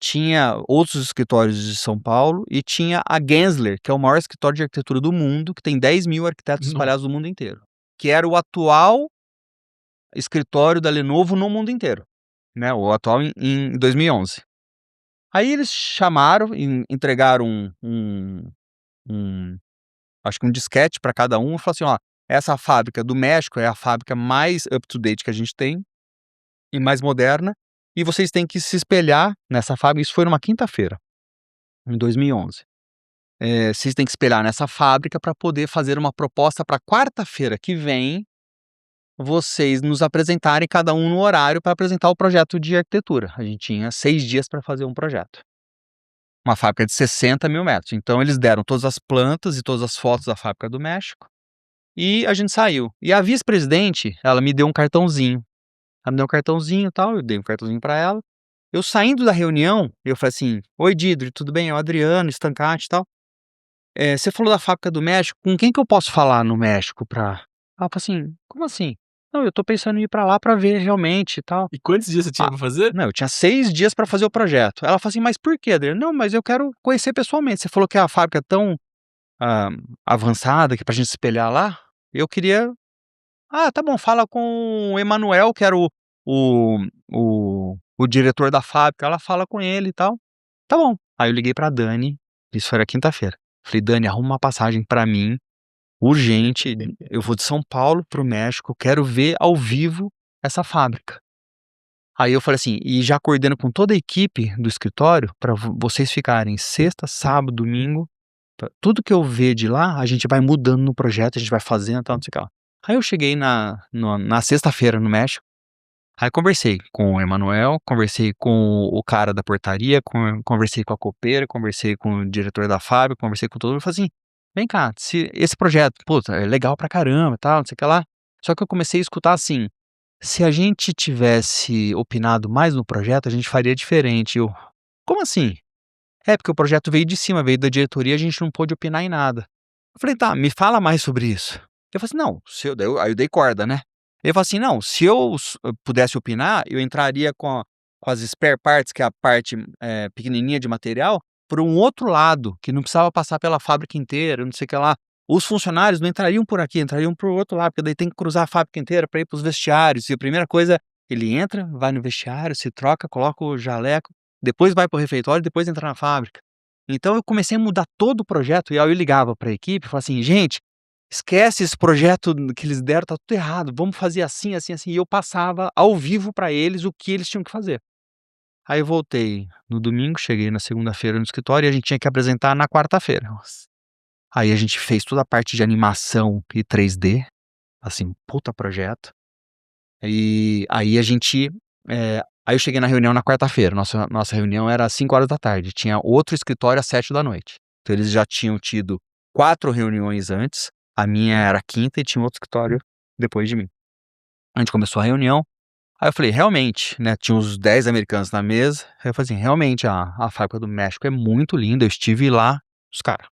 Tinha outros escritórios de São Paulo e tinha a Gensler, que é o maior escritório de arquitetura do mundo, que tem 10 mil arquitetos espalhados no mundo inteiro, que era o atual escritório da Lenovo no mundo inteiro, né, o atual em 2011. Aí eles chamaram e entregaram acho que um disquete para cada um, e falaram assim: "Ó, essa fábrica do México é a fábrica mais up to date que a gente tem e mais moderna, e vocês têm que se espelhar nessa fábrica." Isso foi numa quinta-feira, em 2011. "Vocês têm que espelhar nessa fábrica para poder fazer uma proposta para quarta-feira que vem, vocês nos apresentarem cada um no horário para apresentar o projeto de arquitetura." A gente tinha 6 dias para fazer um projeto. Uma fábrica de 60 mil metros. Então eles deram todas as plantas e todas as fotos da fábrica do México, e a gente saiu. E a vice-presidente, ela me deu um cartãozinho. Ela me deu um cartãozinho e tal, eu dei um cartãozinho para ela. Eu saindo da reunião, eu falei assim: "Oi, Didri, tudo bem? É o Adriano Stancati e tal. Você falou da fábrica do México, com quem que eu posso falar no México pra..." Ela falou assim: "Como assim?" "Não, eu tô pensando em ir pra lá pra ver realmente e tal." E quantos dias você tinha Ah, pra fazer? Não, eu tinha 6 dias pra fazer o projeto. Ela falou assim: "Mas por quê, Adriano?" "Não, mas eu quero conhecer pessoalmente. Você falou que a fábrica é tão ah, avançada que pra gente se espelhar lá, eu queria..." "Ah, tá bom, fala com o Emanuel, que era o o diretor da fábrica. Ela fala com ele e tal." "Tá bom." Aí eu liguei pra Dani, isso era quinta-feira. Falei: "Dani, arruma uma passagem pra mim, urgente. Eu vou de São Paulo pro México, quero ver ao vivo essa fábrica." Aí eu falei assim, e já coordeno com toda a equipe do escritório para vocês ficarem sexta, sábado, domingo. Tudo que eu ver de lá, a gente vai mudando no projeto, a gente vai fazendo, tal, não sei o que lá. Aí eu cheguei na sexta-feira no México. Aí conversei com o Emanuel, conversei com o cara da portaria, conversei com a copeira, conversei com o diretor da fábrica, conversei com todo mundo. Falei assim: "Vem cá, se esse projeto, puta, é legal pra caramba, tal, não sei o que lá." Só que eu comecei a escutar assim: "Se a gente tivesse opinado mais no projeto, a gente faria diferente." Eu: "Como assim?" "É, porque o projeto veio de cima, veio da diretoria, a gente não pôde opinar em nada." Eu falei: "Tá, me fala mais sobre isso." Eu falei assim: "Não, se eu..." Aí eu dei corda, né. Ele falou assim: "Não, se eu pudesse opinar, eu entraria com as spare parts, que é a parte, pequenininha de material, por um outro lado, que não precisava passar pela fábrica inteira, não sei o que lá. Os funcionários não entrariam por aqui, entrariam por outro lado, porque daí tem que cruzar a fábrica inteira para ir para os vestiários, e a primeira coisa, ele entra, vai no vestiário, se troca, coloca o jaleco, depois vai para o refeitório, depois entra na fábrica." Então eu comecei a mudar todo o projeto, e aí eu ligava para a equipe e falava assim: "Gente, esquece esse projeto que eles deram, tá tudo errado, vamos fazer assim, assim, assim." E eu passava ao vivo para eles o que eles tinham que fazer. Aí eu voltei no domingo, cheguei na segunda-feira no escritório e a gente tinha que apresentar na quarta-feira. Aí a gente fez toda a parte de animação e 3D, assim, puta projeto. E aí aí eu cheguei na reunião na quarta-feira, nossa reunião era às 5 horas da tarde, tinha outro escritório às 7 da noite. Então eles já tinham tido 4 reuniões antes, a minha era a quinta e tinha outro escritório depois de mim. A gente começou a reunião, Aí eu falei: "Realmente", né, tinha uns 10 americanos na mesa, aí eu falei assim: "Realmente a fábrica do México é muito linda, eu estive lá". Os cara: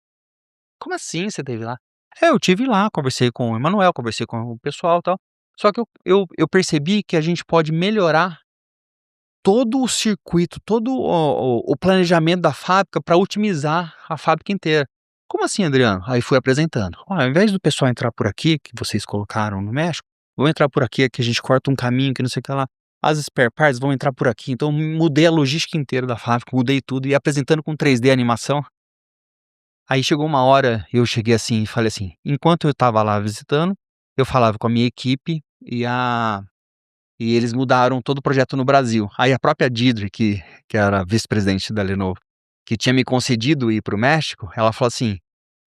"Como assim você esteve lá?". "É, eu estive lá, conversei com o Emanuel, conversei com o pessoal, e tal". Só que eu percebi que a gente pode melhorar todo o circuito, todo o planejamento da fábrica para otimizar a fábrica inteira. "Como assim, Adriano?". Aí fui apresentando: "Ó, ao invés do pessoal entrar por aqui, que vocês colocaram no México, vão entrar por aqui, que a gente corta um caminho, que não sei o que lá. As spare parts vão entrar por aqui". Então mudei a logística inteira da fábrica, mudei tudo e apresentando com 3D animação. Aí chegou uma hora, eu cheguei assim e falei assim, enquanto eu estava lá visitando, eu falava com a minha equipe e eles mudaram todo o projeto no Brasil. Aí a própria Deirdre, que era a vice-presidente da Lenovo, que tinha me concedido ir para o México, ela falou assim: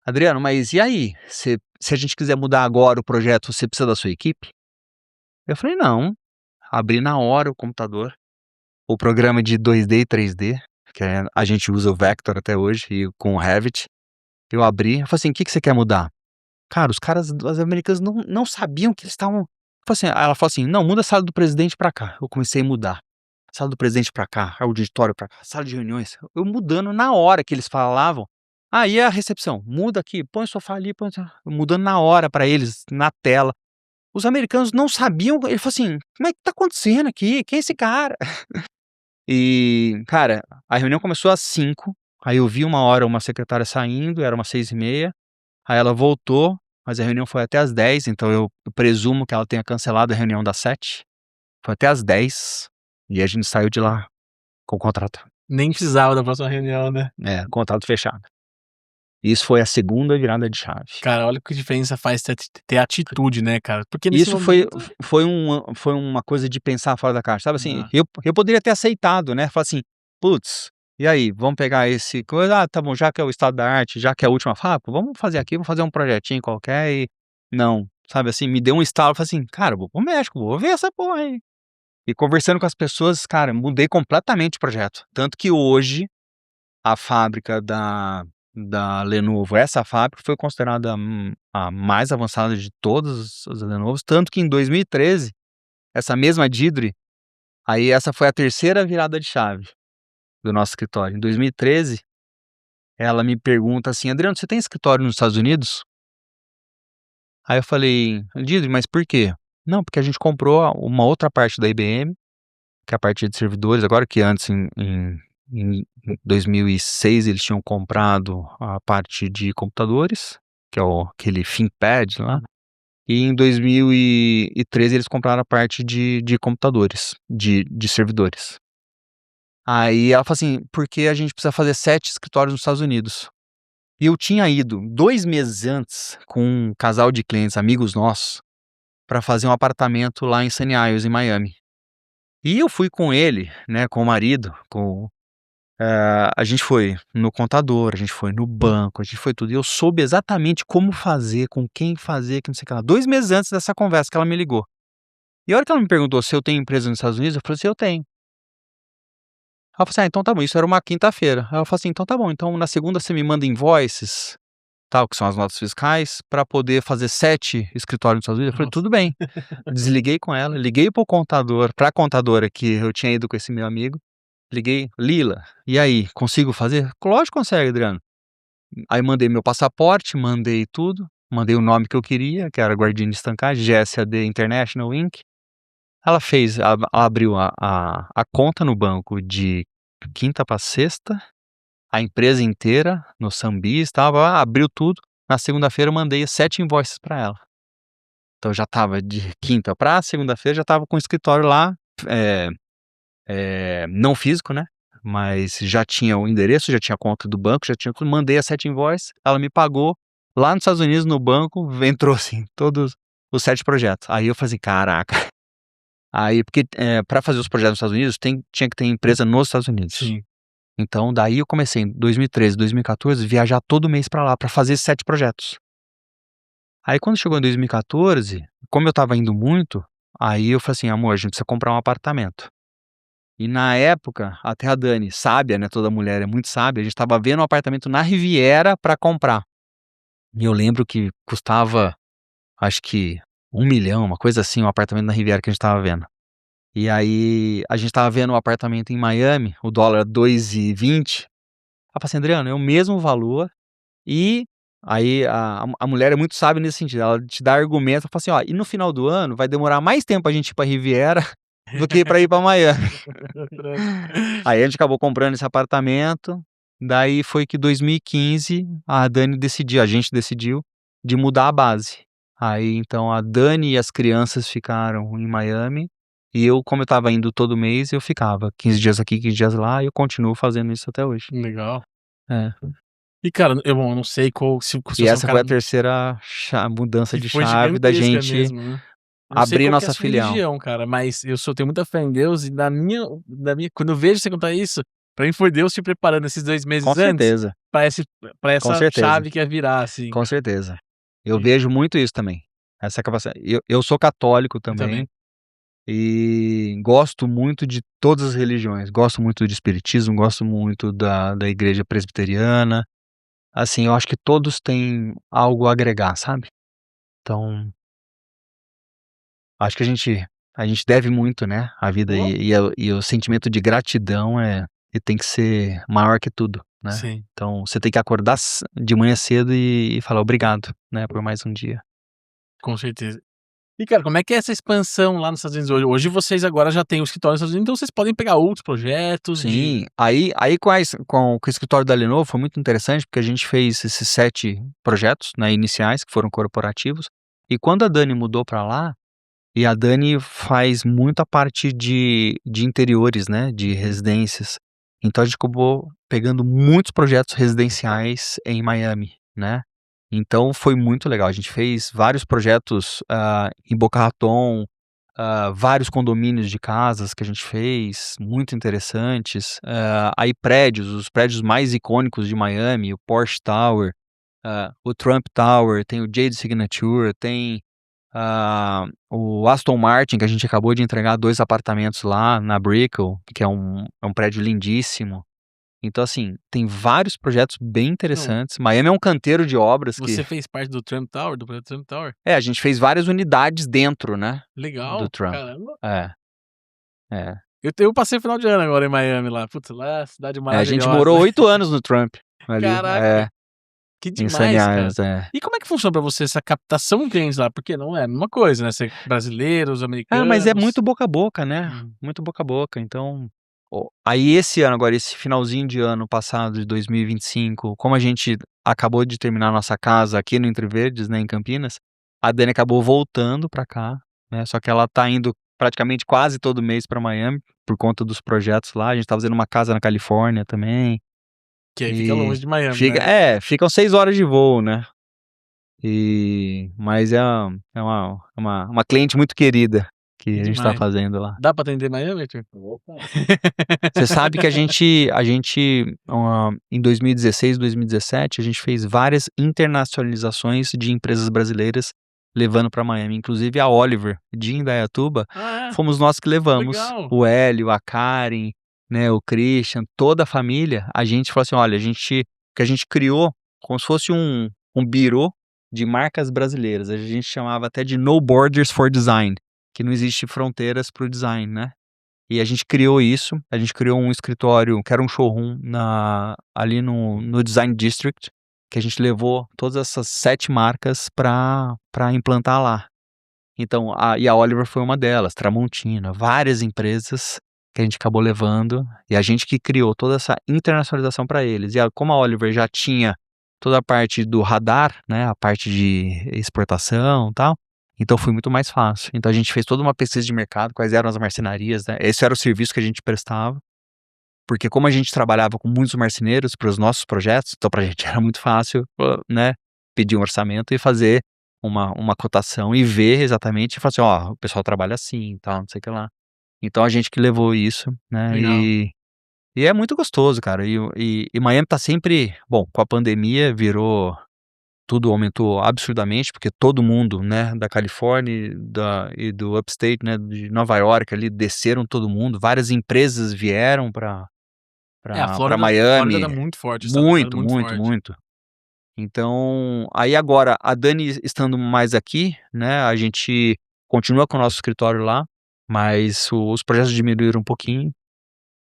"Adriano, mas e aí? Se a gente quiser mudar agora o projeto, você precisa da sua equipe?". Eu falei: "Não". Abri na hora o computador, o programa de 2D e 3D, a gente usa o Vector até hoje, e com o Revit. Eu abri, eu falei assim: "O que que você quer mudar?". Cara, os americanos não sabiam que eles estavam, tipo assim, aí ela falou assim: "Não, muda a sala do presidente pra cá". Eu comecei a mudar. Sala do presidente pra cá, auditório pra cá, sala de reuniões, eu mudando na hora que eles falavam. Aí a recepção: "Muda aqui, põe o sofá ali, põe", mudando na hora pra eles, na tela. Os americanos não sabiam, ele falou assim: "Como é que tá acontecendo aqui? Quem é esse cara?". E, cara, a reunião começou às 5h, aí eu vi uma hora uma secretária saindo, era umas 6h30, aí ela voltou, mas a reunião foi até às 10h, então eu presumo que ela tenha cancelado a reunião das 7h. Foi até às 10h, e a gente saiu de lá com o contrato. Nem precisava da próxima reunião, né. Contrato fechado. Isso foi a segunda virada de chave. Cara, olha que diferença faz ter atitude, né, cara. Porque nesse Isso foi momento foi uma coisa de pensar fora da caixa, sabe assim, Ah. eu poderia ter aceitado, né, falar assim: "Putz, e aí, vamos pegar esse coisa, tá bom, já que é o estado da arte, já que é a última fábrica, vamos fazer aqui, vamos fazer um projetinho qualquer", e não, sabe assim, me deu um estalo, falei assim: "Cara, eu vou para o México, vou ver essa porra aí". E conversando com as pessoas, cara, mudei completamente o projeto, tanto que hoje a fábrica da Lenovo, essa fábrica foi considerada, a mais avançada de todas as Lenovos, tanto que em 2013, essa mesma Deirdre, aí essa foi a terceira virada de chave do nosso escritório. Em 2013, ela me pergunta assim: "Adriano, você tem escritório nos Estados Unidos?". Aí eu falei: "Deirdre, mas por quê?". "Não, porque a gente comprou uma outra parte da IBM, que é a parte de servidores, agora que antes em 2006 eles tinham comprado a parte de computadores, que é aquele ThinkPad lá, e em 2013 eles compraram a parte de computadores, de servidores". Aí ela falou assim: "Porque a gente precisa fazer 7 escritórios nos Estados Unidos". E eu tinha ido 2 meses antes com um casal de clientes, amigos nossos, para fazer um apartamento lá em Sunny Isles, em Miami. E eu fui com ele, né, com o marido, a gente foi no contador, a gente foi no banco, a gente foi tudo. E eu soube exatamente como fazer, com quem fazer, que não sei o que lá. 2 meses antes dessa conversa que ela me ligou. E a hora que ela me perguntou se eu tenho empresa nos Estados Unidos, eu falei assim: "Eu tenho". Ela falou assim: "Ah, então tá bom". Isso era uma quinta-feira. Ela falou assim: "Então tá bom, então na segunda você me manda invoices, tal, que são as notas fiscais, para poder fazer 7 escritórios nos Estados Unidos". Eu falei: Nossa. "Tudo bem". Desliguei com ela, liguei para o contador, pra contadora que eu tinha ido com esse meu amigo. Liguei: "Lila, e aí, consigo fazer?". "Lógico que consegue, Adriano". Aí mandei meu passaporte, mandei tudo, mandei o nome que eu queria, que era Guardini Stancati, GSAD International Inc. Ela abriu a conta no banco de quinta para sexta, a empresa inteira, no Sambis, estava, abriu tudo. Na segunda-feira eu mandei 7 invoices para ela. Então já estava de quinta para segunda-feira, já estava com o escritório lá, eh não físico, né, mas já tinha o endereço, já tinha a conta do banco, já tinha tudo, mandei as 7 invoices, ela me pagou, lá nos Estados Unidos no banco, entrou assim, todos os 7 projetos. Aí eu falei assim: "Caraca". Aí porque, pra fazer os projetos nos Estados Unidos tinha que ter empresa nos Estados Unidos. Sim. Então daí eu comecei em 2013, 2014, viajar todo mês pra lá, pra fazer esses 7 projetos. Aí quando chegou em 2014, como eu estava indo muito, aí eu falei assim: "Amor, a gente precisa comprar um apartamento". E na época, até a Dani, sábia, né, toda mulher é muito sábia, a gente estava vendo um apartamento na Riviera pra comprar. E eu lembro que custava, acho que 1 milhão, uma coisa assim, um apartamento na Riviera que a gente estava vendo. E aí a gente tava vendo um apartamento em Miami, o dólar 2,20. Ela falou assim: "Adriano, é o mesmo valor". E aí a mulher é muito sábia nesse sentido, ela te dá argumentos, ela fala assim: "Ó, e no final do ano vai demorar mais tempo pra gente ir pra Riviera do que pra ir pra Miami". Aí a gente acabou comprando esse apartamento, daí foi que 2015 a gente decidiu de mudar a base. Aí então a Dani e as crianças ficaram em Miami, e eu, como eu estava indo todo mês, eu ficava 15 dias aqui, 15 dias lá, e eu continuo fazendo isso até hoje. Legal. É. E cara, bom, eu não sei qual se E você é um essa foi cara a terceira mudança que de foi chave da gigantesca gente mesmo, né. Eu não sei abrir qual que é a nossa sua filial. religião, cara, mas tenho muita fé em Deus e na minha quando eu vejo você contar isso, pra mim foi Deus te preparando esses 2 Com meses antes, certeza, pra esse pra com essa certeza, chave que ia virar, assim, com cara. certeza. Eu E vejo muito isso também, essa capacidade. Eu sou católico eu também, também. e gosto muito de todas as religiões, gosto muito de espiritismo, gosto muito da igreja presbiteriana, assim, eu acho que todos têm algo a agregar, sabe. Então, acho que a gente deve muito, né, à vida, Boa. e o sentimento de gratidão ele tem que ser maior que tudo, né. Sim, Então você tem que acordar de manhã cedo e falar obrigado, né, por mais um dia. com certeza. E cara, como é que é essa expansão lá nos Estados Unidos hoje? Hoje vocês agora já têm o escritório nos Estados Unidos, então vocês podem pegar outros projetos Sim, de aí com o escritório da Lenovo foi muito interessante, porque a gente fez esses 7 projetos, né, iniciais, que foram corporativos, e quando a Dani mudou para lá, e a Dani faz muita parte de interiores, né, de residências, então a gente acabou pegando muitos projetos residenciais em Miami, né. Então foi muito legal, a gente fez vários projetos, em Boca Raton, vários condomínios de casas que a gente fez, muito interessantes. Aí os prédios mais icônicos de Miami, o Porsche Tower, o Trump Tower, tem o Jade Signature, tem o Aston Martin, que a gente acabou de entregar 2 apartamentos lá na Brickell, que é um prédio lindíssimo. Então, assim, tem vários projetos bem não, interessantes. Miami é um canteiro de obras que você fez parte do Trump Tower, do projeto Trump Tower? a gente fez várias unidades dentro, né, do Legal, Trump. caramba. É, é. Eu passei o final de ano agora em Miami lá, putz, lá, cidade A gente maravilhosa. morou 8 anos no Trump, ali. Caraca, que Em Sunny demais, cara. Isles, é. E como é que funciona pra você essa captação de clientes lá? Porque não é a mesma coisa, né, ser brasileiros, Ah, mas é americanos. muito boca a boca, né, Hum, muito boca a boca, então aí esse ano agora, esse finalzinho de ano passado de 2025, como a gente acabou de terminar a nossa casa aqui no Entre Verdes, né, em Campinas, a Dani acabou voltando pra cá, né, só que ela tá indo praticamente quase todo mês pra Miami, por conta dos projetos lá, a gente tá fazendo uma casa na Califórnia também, que aí fica e longe de Miami, né. ficam 6 horas de voo, né. Mas é uma cliente muito querida que Que a gente tá demais. fazendo lá. Dá pra atender Miami, Arthur? Opa. Você sabe que a gente, em 2016, 2017, a gente fez várias internacionalizações de empresas brasileiras levando para Miami, inclusive a Oliver de Indaiatuba, Ah, é? fomos nós que levamos. Legal. O Hélio, a Karen, né, o Christian, toda a família, a gente falou assim: "Olha, que a gente criou como se fosse um birô de marcas brasileiras", a gente chamava até de No Borders for Design, que não existe fronteiras para o design, né. E a gente criou isso, a gente criou um escritório que era um showroom ali no Design District, que a gente levou todas essas 7 marcas para implantar lá. Então, a Oliver foi uma delas, Tramontina, várias empresas que a gente acabou levando, e a gente que criou toda essa internacionalização para eles. Como a Oliver já tinha toda a parte do radar, né, a parte de exportação, e tal, então foi muito mais fácil. Então a gente fez toda uma pesquisa de mercado, quais eram as marcenarias, né, esse era o serviço que a gente prestava, porque como a gente trabalhava com muitos marceneiros para os nossos projetos, então pra gente era muito fácil, né, pedir um orçamento e fazer uma cotação e ver exatamente e falar assim: "Ó, o pessoal trabalha assim, tal, não sei o que lá". Então a gente que levou isso, né, Legal. e é muito gostoso, cara. E Miami tá sempre bom, com a pandemia tudo aumentou absurdamente, porque todo mundo, né, da Califórnia e do Upstate, né, de Nova York ali, desceram todo mundo, várias empresas vieram pra É, a pra Flórida tá Miami. muito forte, o estado da Flórida é Muito, muito muito, forte. muito. Então, aí agora a Dani estando mais aqui, né, a gente continua com o nosso escritório lá, Mas os projetos diminuíram um pouquinho,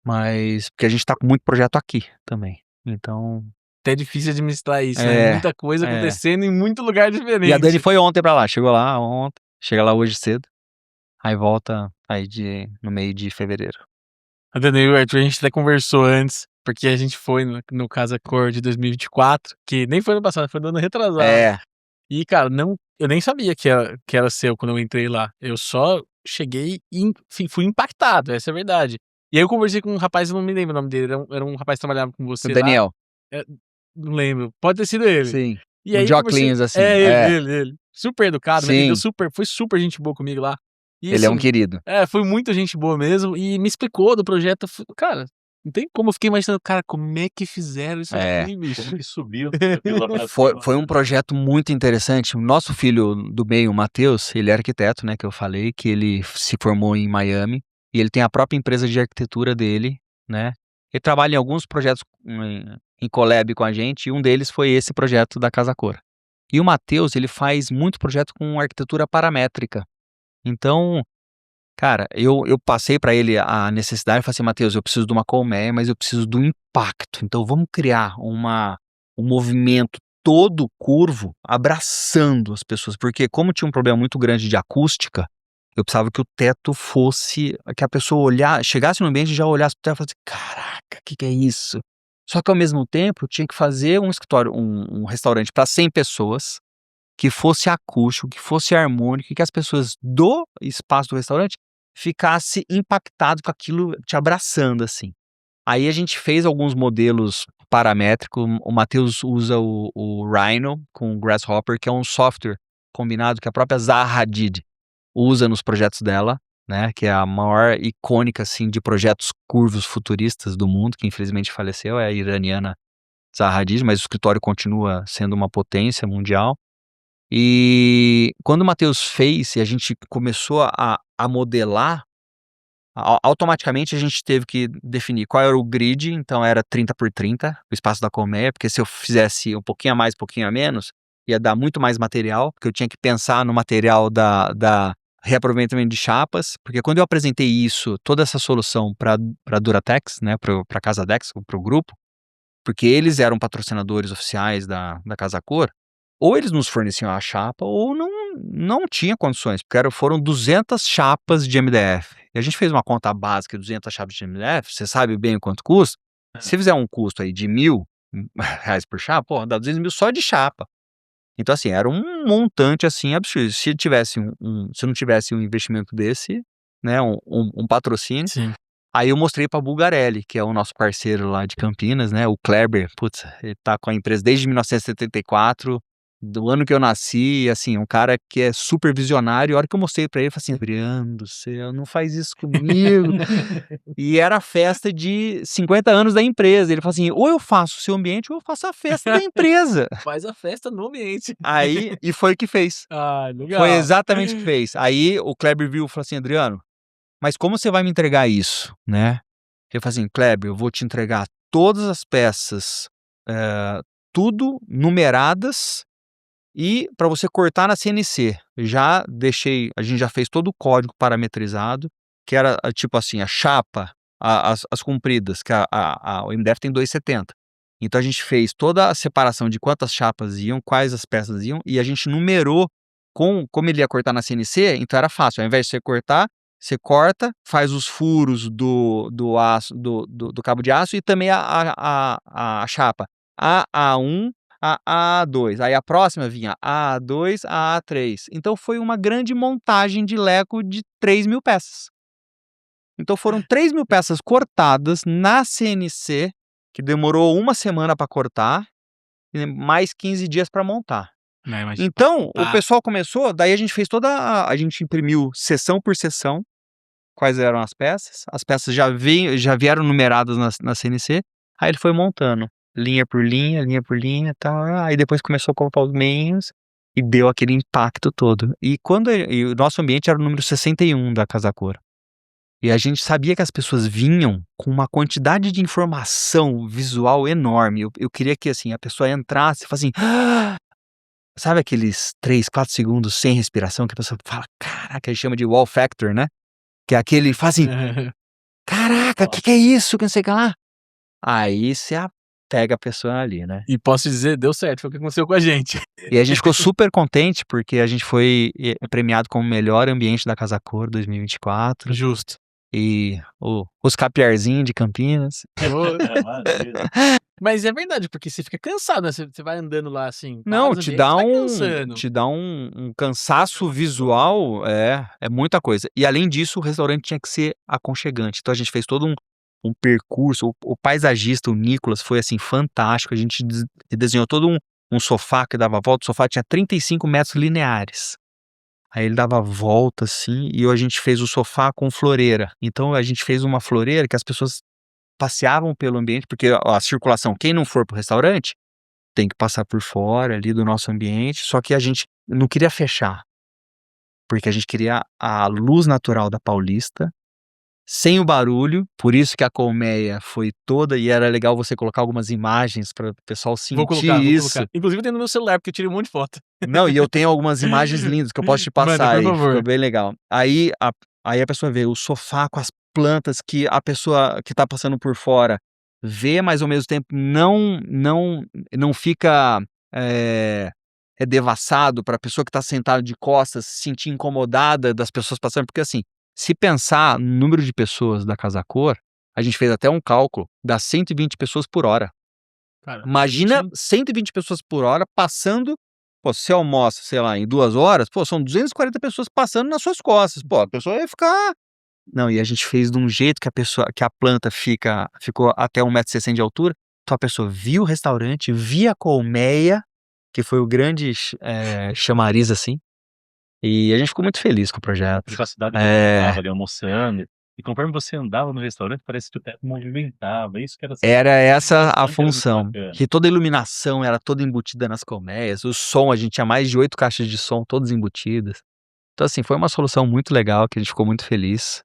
mas porque a gente tá com muito projeto aqui também. Então, Até é difícil administrar isso, né? Muita coisa é. acontecendo em muito lugar E a diferente. Dani foi ontem pra lá, chegou lá ontem, chega lá hoje cedo, aí volta aí no meio de fevereiro. A Dani e o Arthur, a gente até conversou antes, porque a gente foi no Casa Cor de 2024, que nem foi no passado, foi no ano retrasado. É, E, cara, eu nem sabia que era seu quando eu entrei lá. Eu só cheguei e, enfim, fui impactado, essa é a verdade. E aí eu conversei com um rapaz, eu não me lembro o nome dele, era um rapaz que trabalhava com você o lá. Daniel, Não lembro, pode ter sido ele. sim. E Um aí de óculos, assim, ele. Super educado, me atendeu sim, foi super gente boa comigo lá. E ele é um assim, querido. foi muita gente boa mesmo e me explicou do projeto. Cara, não tem como, eu fiquei imaginando, cara, como é que fizeram isso aqui, bicho? Como que subiu? Foi um projeto muito interessante. O nosso filho do meio, o Matheus, ele é arquiteto, né, que eu falei, que ele se formou em Miami, e ele tem a própria empresa de arquitetura dele, né. Ele trabalha em alguns projetos em collab com a gente, e um deles foi esse projeto da Casa Cor. E o Matheus, ele faz muito projeto com arquitetura paramétrica. Então, cara, eu passei para ele a necessidade, eu falei assim: "Matheus, eu preciso de uma colmeia, mas eu preciso do impacto, então vamos criar um movimento todo curvo, abraçando as pessoas", porque como tinha um problema muito grande de acústica, eu precisava que o teto fosse que a pessoa chegasse no ambiente e já olhasse para o teto e falasse: "Caraca, que é isso?". Só que ao mesmo tempo, eu tinha que fazer um escritório, um restaurante para 100 pessoas, que fosse acústico, que fosse harmônico e que as pessoas do espaço do restaurante ficasse impactado com aquilo te abraçando, assim. Aí a gente fez alguns modelos paramétricos, o Matheus usa o Rhino com o Grasshopper, que é um software combinado que a própria Zaha Hadid usa nos projetos dela, né, que é a maior icônica, assim, de projetos curvos futuristas do mundo, que infelizmente faleceu, é a iraniana Zaha Hadid, mas o escritório continua sendo uma potência mundial. E quando o Matheus fez e a gente começou a modelar, automaticamente a gente teve que definir qual era o grid, então era 30 por 30, o espaço da colmeia, porque se eu fizesse um pouquinho a mais, um pouquinho a menos, ia dar muito mais material, porque eu tinha que pensar no material da reaproveitamento de chapas, porque quando eu apresentei isso, toda essa solução para Duratex, né, para Casadex, para o grupo, porque eles eram patrocinadores oficiais da Casa Cor, ou eles nos forneciam a chapa ou não tinha condições, porque foram 200 chapas de MDF. E a gente fez uma conta básica, 200 chapas de MDF, você sabe bem o quanto custa? Se fizer um custo aí de R$ 1.000 por chapa, pô, dá 200 mil só de chapa. Então, assim, era um montante, assim, absurdo. Se tivesse se não tivesse um investimento desse, né, um patrocínio, Sim. aí eu mostrei pra Bulgarelli, que é o nosso parceiro lá de Campinas, né, o Kleber, putz, ele tá com a empresa desde 1974, do ano que eu nasci, assim, um cara que é super visionário. A hora que eu mostrei pra ele, eu falei assim: "Adriano do céu, não faz isso comigo". E era a festa de 50 anos da empresa. Ele falou assim: "Ou eu faço o seu ambiente ou eu faço a festa da empresa". Faz a festa no ambiente. Aí e foi o que fez. Ah, legal. Foi exatamente o que fez. Aí o Kleber viu e falou assim: "Adriano, mas como você vai me entregar isso, né?". Eu falei assim: "Kleber, eu vou te entregar todas as peças, tudo numeradas e para você cortar na CNC". A gente já fez todo o código parametrizado, que era, tipo assim, a chapa, as compridas, que o MDF tem 2,70. Então a gente fez toda a separação de quantas chapas iam, quais as peças iam, e a gente numerou como ele ia cortar na CNC, então era fácil, ao invés de você cortar, você corta, faz os furos do aço, do cabo de aço e também a chapa. A1, a A2, aí a próxima vinha a A2, a A3. Então foi uma grande montagem de Lego de 3.000 peças. Então foram 3.000 peças cortadas na CNC, que demorou uma semana para cortar, e mais 15 dias para montar. Não, mas Então, o tá. pessoal começou, daí a gente fez a gente imprimiu seção por seção, quais eram as peças já vieram numeradas na CNC, aí ele foi montando, linha por linha, tal, aí depois começou a colocar os meios, e deu aquele impacto todo. E o nosso ambiente era o número 61 da Casa Cor. E a gente sabia que as pessoas vinham com uma quantidade de informação visual enorme. Eu queria que, assim, a pessoa entrasse e falasse assim: "Ah!", sabe aqueles 3, 4 segundos sem respiração que a pessoa fala: "Caraca", a gente chama de wow factor, né. que é aquele faz assim, caraca, que é isso, que não sei o que lá. Aí você pega a pessoa ali, né. E posso te dizer, deu certo, foi o que aconteceu com a gente. E a gente ficou super contente, porque a gente foi premiado como melhor ambiente da Casa Cor 2024, Justo. e os capiarzinho de Campinas. Maravilha. Mas é verdade, porque você fica cansado, né, você vai andando lá, assim, Não, vários ambientes, vai cansando. te dá um cansaço visual, é muita coisa. E além disso, o restaurante tinha que ser aconchegante, então a gente fez todo um percurso, o paisagista, o Nicolas, foi, assim, fantástico, a gente desenhou todo um sofá que dava volta, o sofá tinha 35 metros lineares. Aí ele dava a volta, assim, e a gente fez o sofá com floreira. Então a gente fez uma floreira que as pessoas passeavam pelo ambiente, porque a circulação, quem não for para o restaurante, tem que passar por fora ali do nosso ambiente, só que a gente não queria fechar, porque a gente queria a luz natural da Paulista, sem o barulho, por isso que a colmeia foi toda e era legal você colocar algumas imagens para o pessoal Vou sentir colocar, vou isso. colocar. Inclusive eu tenho no meu celular, porque eu tirei um monte de foto. Não, e eu tenho algumas imagens lindas que eu posso te Manda, passar por aí, ficou favor. bem legal. Aí a pessoa vê o sofá com as plantas que a pessoa que tá passando por fora vê, mas ao mesmo tempo não fica, devassado para a pessoa que tá sentada de costas se sentir incomodada das pessoas passando, porque assim, se pensar no número de pessoas da Casa Cor, a gente fez até um cálculo, dá 120 pessoas por hora. Cara, Imagina gente, 120 pessoas por hora passando. Pô, se você almoça, sei lá, em 2 horas, pô, são 240 pessoas passando nas suas costas. Pô, a pessoa ia ficar. Não, e a gente fez de um jeito que a planta ficou até 1,60 m de altura, então a pessoa via o restaurante, via a colmeia, que foi o grande chamariz, assim, e a gente ficou muito feliz com o projeto. Privacidade É. estava ali almoçando, e conforme você andava no restaurante, parece que o teto movimentava, isso que era Era essa a era muito função, bacana. que toda a iluminação era toda embutida nas colmeias, o som, a gente tinha mais de 8 caixas de som todas embutidas. Então assim, foi uma solução muito legal que a gente ficou muito feliz.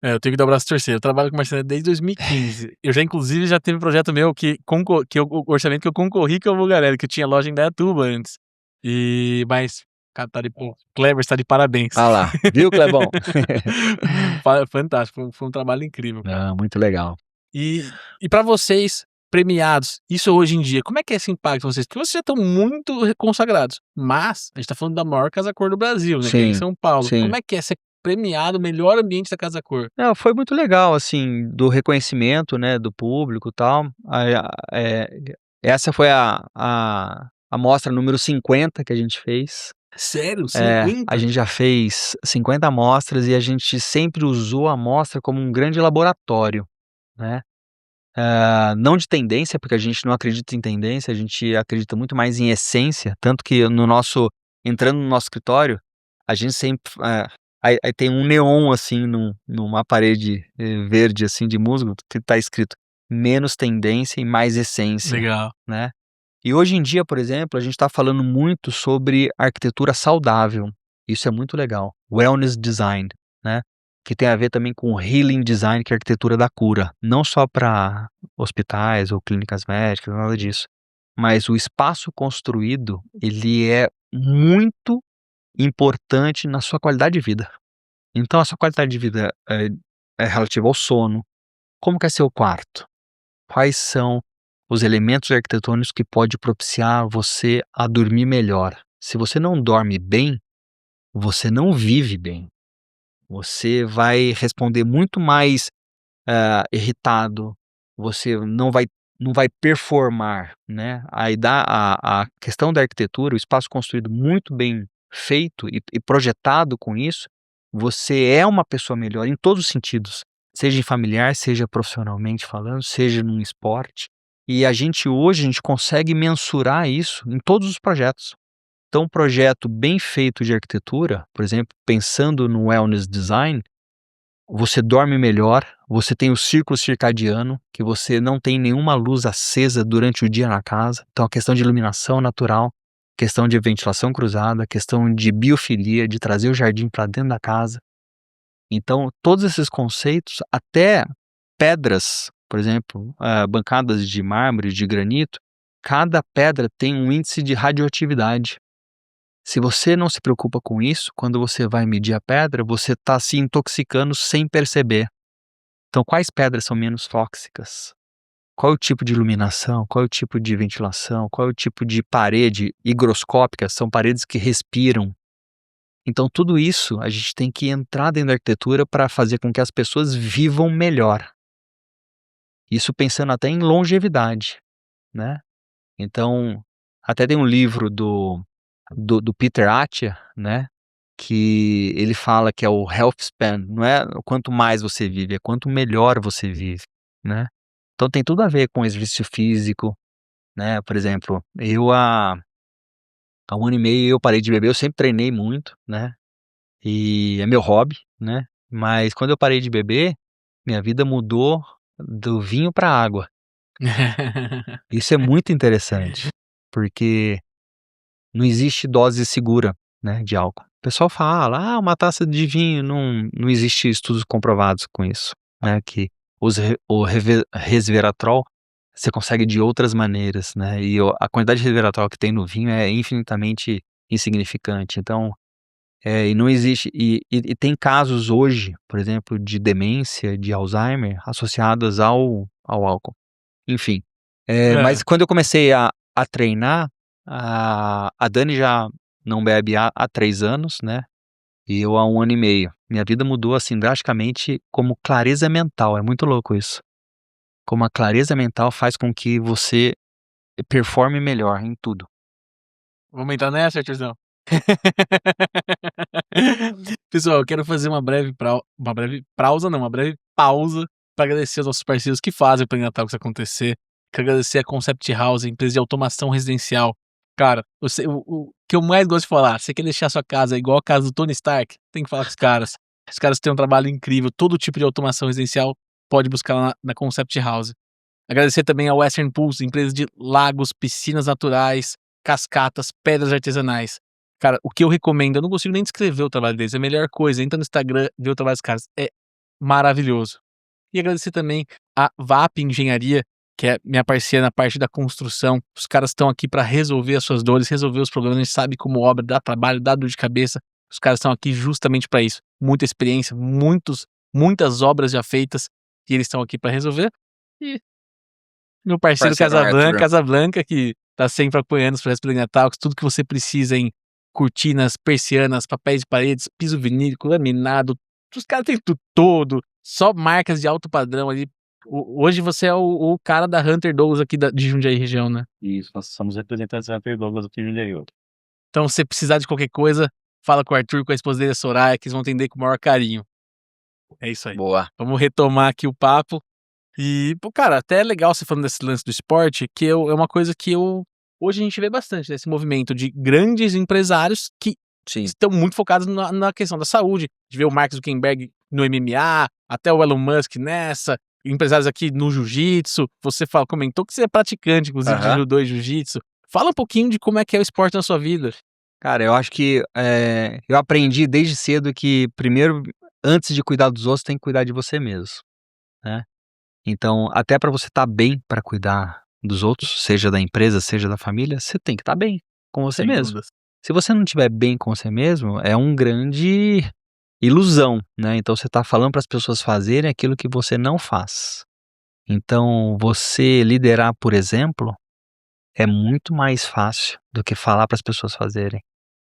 eu tenho que dar o braço a torcer. Eu trabalho com marcenaria desde 2015. Eu já, inclusive, já teve projeto meu o orçamento que eu concorri com a Bulgarelli, que eu tinha loja em Dayatuba antes. Mas, cara, o Kleber está de parabéns. Ah lá, viu, Clebão? Fantástico, foi um trabalho incrível, cara. Ah, muito legal. E para vocês, premiados, isso hoje em dia, como é que é esse impacto pra vocês? Porque vocês já estão muito consagrados, mas a gente tá falando da maior Casa Cor do Brasil, né, que é em Sim, São Paulo. sim. Como é que é ser premiado melhor ambiente da Casa Cor? Não, foi muito legal, assim, do reconhecimento, né, do público e tal. Essa foi a mostra número 50 que a gente fez. Sério? A 50? gente já fez 50 amostras e a gente sempre usou a amostra como um grande laboratório, né. Não de tendência, porque a gente não acredita em tendência, a gente acredita muito mais em essência, tanto que entrando no nosso escritório, a gente sempre, aí tem um neon, assim, numa parede, verde, assim, de musgo, que tá escrito: "Menos tendência e mais essência", Legal. né. E hoje em dia, por exemplo, a gente tá falando muito sobre arquitetura saudável, isso é muito legal, wellness design, né, que tem a ver também com healing design, que é a arquitetura da cura, não só para hospitais ou clínicas médicas, nada disso, mas o espaço construído, ele é muito importante na sua qualidade de vida. Então a sua qualidade de vida é relativa ao sono, como que é seu quarto? Quais são os elementos arquitetônicos que pode propiciar você a dormir melhor? Se você não dorme bem, você não vive bem. Você vai responder muito mais, irritado, você não vai performar, né. Aí a questão da arquitetura, o espaço construído muito bem feito e projetado com isso, você é uma pessoa melhor em todos os sentidos, seja em familiar, seja profissionalmente falando, seja num esporte. E hoje a gente consegue mensurar isso em todos os projetos. Então um projeto bem feito de arquitetura, por exemplo, pensando no wellness design, você dorme melhor, você tem o ciclo circadiano, que você não tem nenhuma luz acesa durante o dia na casa, então a questão de iluminação natural, questão de ventilação cruzada, questão de biofilia, de trazer o jardim para dentro da casa. Então todos esses conceitos, até pedras, por exemplo, bancadas de mármore, de granito, cada pedra tem um índice de radioatividade. Se você não se preocupa com isso, quando você vai medir a pedra, você está se intoxicando sem perceber. Então, quais pedras são menos tóxicas? Qual é o tipo de iluminação? Qual é o tipo de ventilação? Qual é o tipo de parede higroscópica? São paredes que respiram. Então, tudo isso a gente tem que entrar dentro da arquitetura para fazer com que as pessoas vivam melhor. Isso pensando até em longevidade, né? Então, até tem um livro do Peter Attia, né? Que ele fala que é o health span, não é quanto mais você vive, é quanto melhor você vive, né? Então tem tudo a ver com exercício físico, né? Por exemplo, há 1 ano e meio eu parei de beber, eu sempre treinei muito, né? E é meu hobby, né? Mas quando eu parei de beber, minha vida mudou do vinho para água. Isso é muito interessante, porque não existe dose segura, né, de álcool. O pessoal fala, uma taça de vinho, não existe estudos comprovados com isso, né, que resveratrol você consegue de outras maneiras, né, e a quantidade de resveratrol que tem no vinho é infinitamente insignificante. Então, e não existe, e tem casos hoje, por exemplo, de demência, de Alzheimer, associadas ao álcool. Enfim, É. mas quando eu comecei a treinar, a Dani já não bebe há 3 anos, né, e eu há 1 ano e meio. Minha vida mudou, assim, drasticamente como clareza mental, é muito louco isso. Como a clareza mental faz com que você performe melhor em tudo. Vamos entrar nessa, Arthurzão? Pessoal, eu quero fazer uma breve pausa para agradecer aos nossos parceiros que fazem o Plenitalks acontecer. Quero agradecer a Concept House, a empresa de automação residencial. Cara, o que eu mais gosto de falar, você quer deixar sua casa igual a casa do Tony Stark? Tem que falar com os caras. Os caras têm um trabalho incrível, todo tipo de automação residencial pode buscar lá na Concept House. Agradecer também ao Western Pulse, empresa de lagos, piscinas naturais, cascatas, pedras artesanais. Cara, o que eu recomendo, eu não consigo nem descrever o trabalho deles, é a melhor coisa. Entra no Instagram, vê o trabalho dos caras, é maravilhoso. E agradecer também a VAP Engenharia, que é minha parceira na parte da construção. Os caras estão aqui para resolver as suas dores, resolver os problemas. A gente sabe como obra dá trabalho, dá dor de cabeça. Os caras estão aqui justamente para isso. Muita experiência, muitas obras já feitas e eles estão aqui para resolver. E meu parceiro Parceiro Arthur. Casablanca, que tá sempre apoiando os projetos Plenitalks, tudo que você precisa em cortinas, persianas, papéis de paredes, piso vinílico, laminado, os caras têm tudo todo, só marcas de alto padrão ali. Hoje você é o cara da Hunter Douglas aqui de Jundiaí região, né? Isso, nós somos representantes da Hunter Douglas aqui em Jundiaí. Então, se você precisar de qualquer coisa, fala com o Arthur, com a esposa dele, a Soraya, que eles vão atender com o maior carinho. É isso aí. Boa. Vamos retomar aqui o papo. E, pô, cara, até é legal você falando desse lance do esporte, que é uma coisa que hoje a gente vê bastante, né, esse movimento de grandes empresários que Sim. estão muito focados na questão da saúde. De ver o Mark Zuckerberg no MMA, até o Elon Musk nessa, empresários aqui no jiu-jitsu. Você comentou que você é praticante, inclusive, de judô e jiu-jitsu. Fala um pouquinho de como é que é o esporte na sua vida. Cara, eu acho que eu aprendi desde cedo que primeiro, antes de cuidar dos outros, tem que cuidar de você mesmo, né? Então, até para você estar bem para cuidar dos outros, seja da empresa, seja da família, você tem que estar bem com você Sem mesmo. dúvidas. Se você não estiver bem com você mesmo, é uma grande ilusão, né? Então você está falando para as pessoas fazerem aquilo que você não faz. Então, você liderar, por exemplo, é muito mais fácil do que falar para as pessoas fazerem.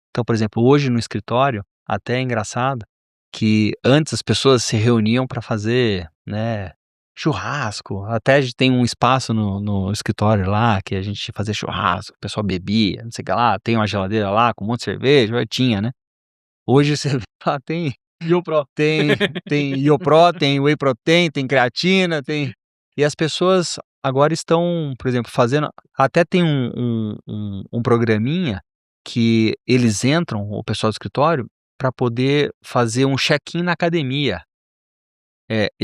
Então, por exemplo, hoje no escritório, até é engraçado que antes as pessoas se reuniam para fazer, né, churrasco. Até a gente tem um espaço no escritório lá que a gente fazia churrasco, o pessoal bebia, não sei o que lá, tem uma geladeira lá com um monte de cerveja, tinha, né? Hoje você vê lá, tem YoPro. tem Iopro, tem Whey Protein, tem creatina, e as pessoas agora estão, por exemplo, fazendo, até tem um programinha que eles entram, o pessoal do escritório, para poder fazer um check-in na academia.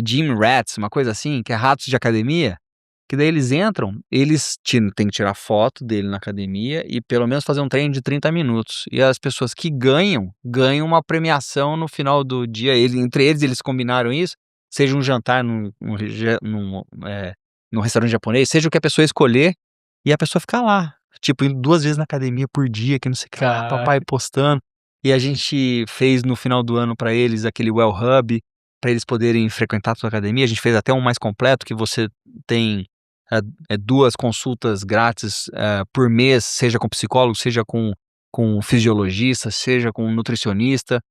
Gym Rats, uma coisa assim, que é ratos de academia, que daí eles entram, eles têm que tirar foto dele na academia e pelo menos fazer um treino de 30 minutos. E as pessoas que ganham uma premiação no final do dia. Entre eles combinaram isso, seja um jantar num restaurante japonês, seja o que a pessoa escolher, e a pessoa fica lá tipo, indo 2 vezes na academia por dia, que não sei o que lá, Caraca. papai postando. E a gente fez no final do ano pra eles aquele Well Hub, pra eles poderem frequentar a sua academia. A gente fez até um mais completo, que você tem 2 consultas grátis por mês, seja com psicólogo, seja com fisiologista, seja com nutricionista.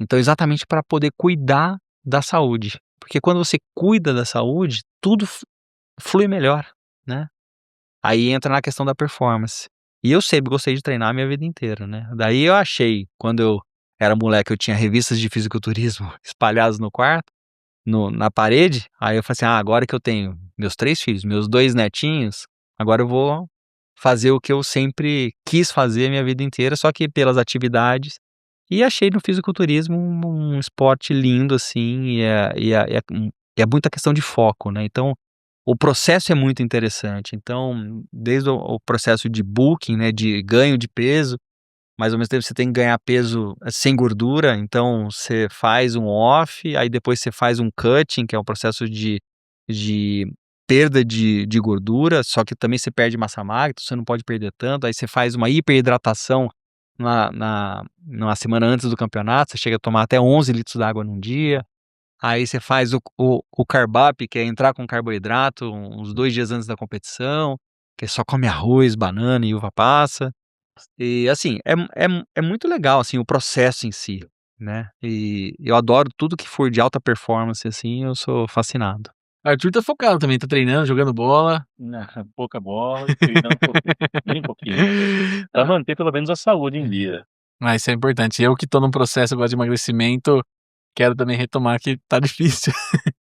Então, exatamente para poder cuidar da saúde. Porque quando você cuida da saúde, tudo flui melhor, né? Aí entra na questão da performance. E eu sempre gostei de treinar a minha vida inteira, né? Daí eu achei, quando eu era moleque, eu tinha revistas de fisiculturismo espalhadas no quarto, na parede. Aí eu falei assim, agora que eu tenho meus 3 filhos, meus 2 netinhos, agora eu vou fazer o que eu sempre quis fazer a minha vida inteira, só que pelas atividades. E achei no fisiculturismo um esporte lindo, assim, e é muita questão de foco, né? Então, o processo é muito interessante. Então, desde o processo de bulking, né, de ganho de peso, mas ao mesmo tempo você tem que ganhar peso sem gordura, então você faz um off, aí depois você faz um cutting, que é um processo de perda de gordura, só que também você perde massa magra, então você não pode perder tanto, aí você faz uma hiperidratação numa semana antes do campeonato, você chega a tomar até 11 litros d'água num dia. Aí você faz o carb up, que é entrar com carboidrato uns 2 dias antes da competição, que só come arroz, banana e uva passa. E assim, é muito legal, assim, o processo em si, né. E eu adoro tudo que for de alta performance, assim, eu sou fascinado. Arthur tá focado também, tá treinando, jogando bola. Não, pouca bola e treinando bem pouquinho. Pra manter pelo menos a saúde em dia. Mas isso é importante. Eu que tô num processo agora de emagrecimento, quero também retomar que tá difícil.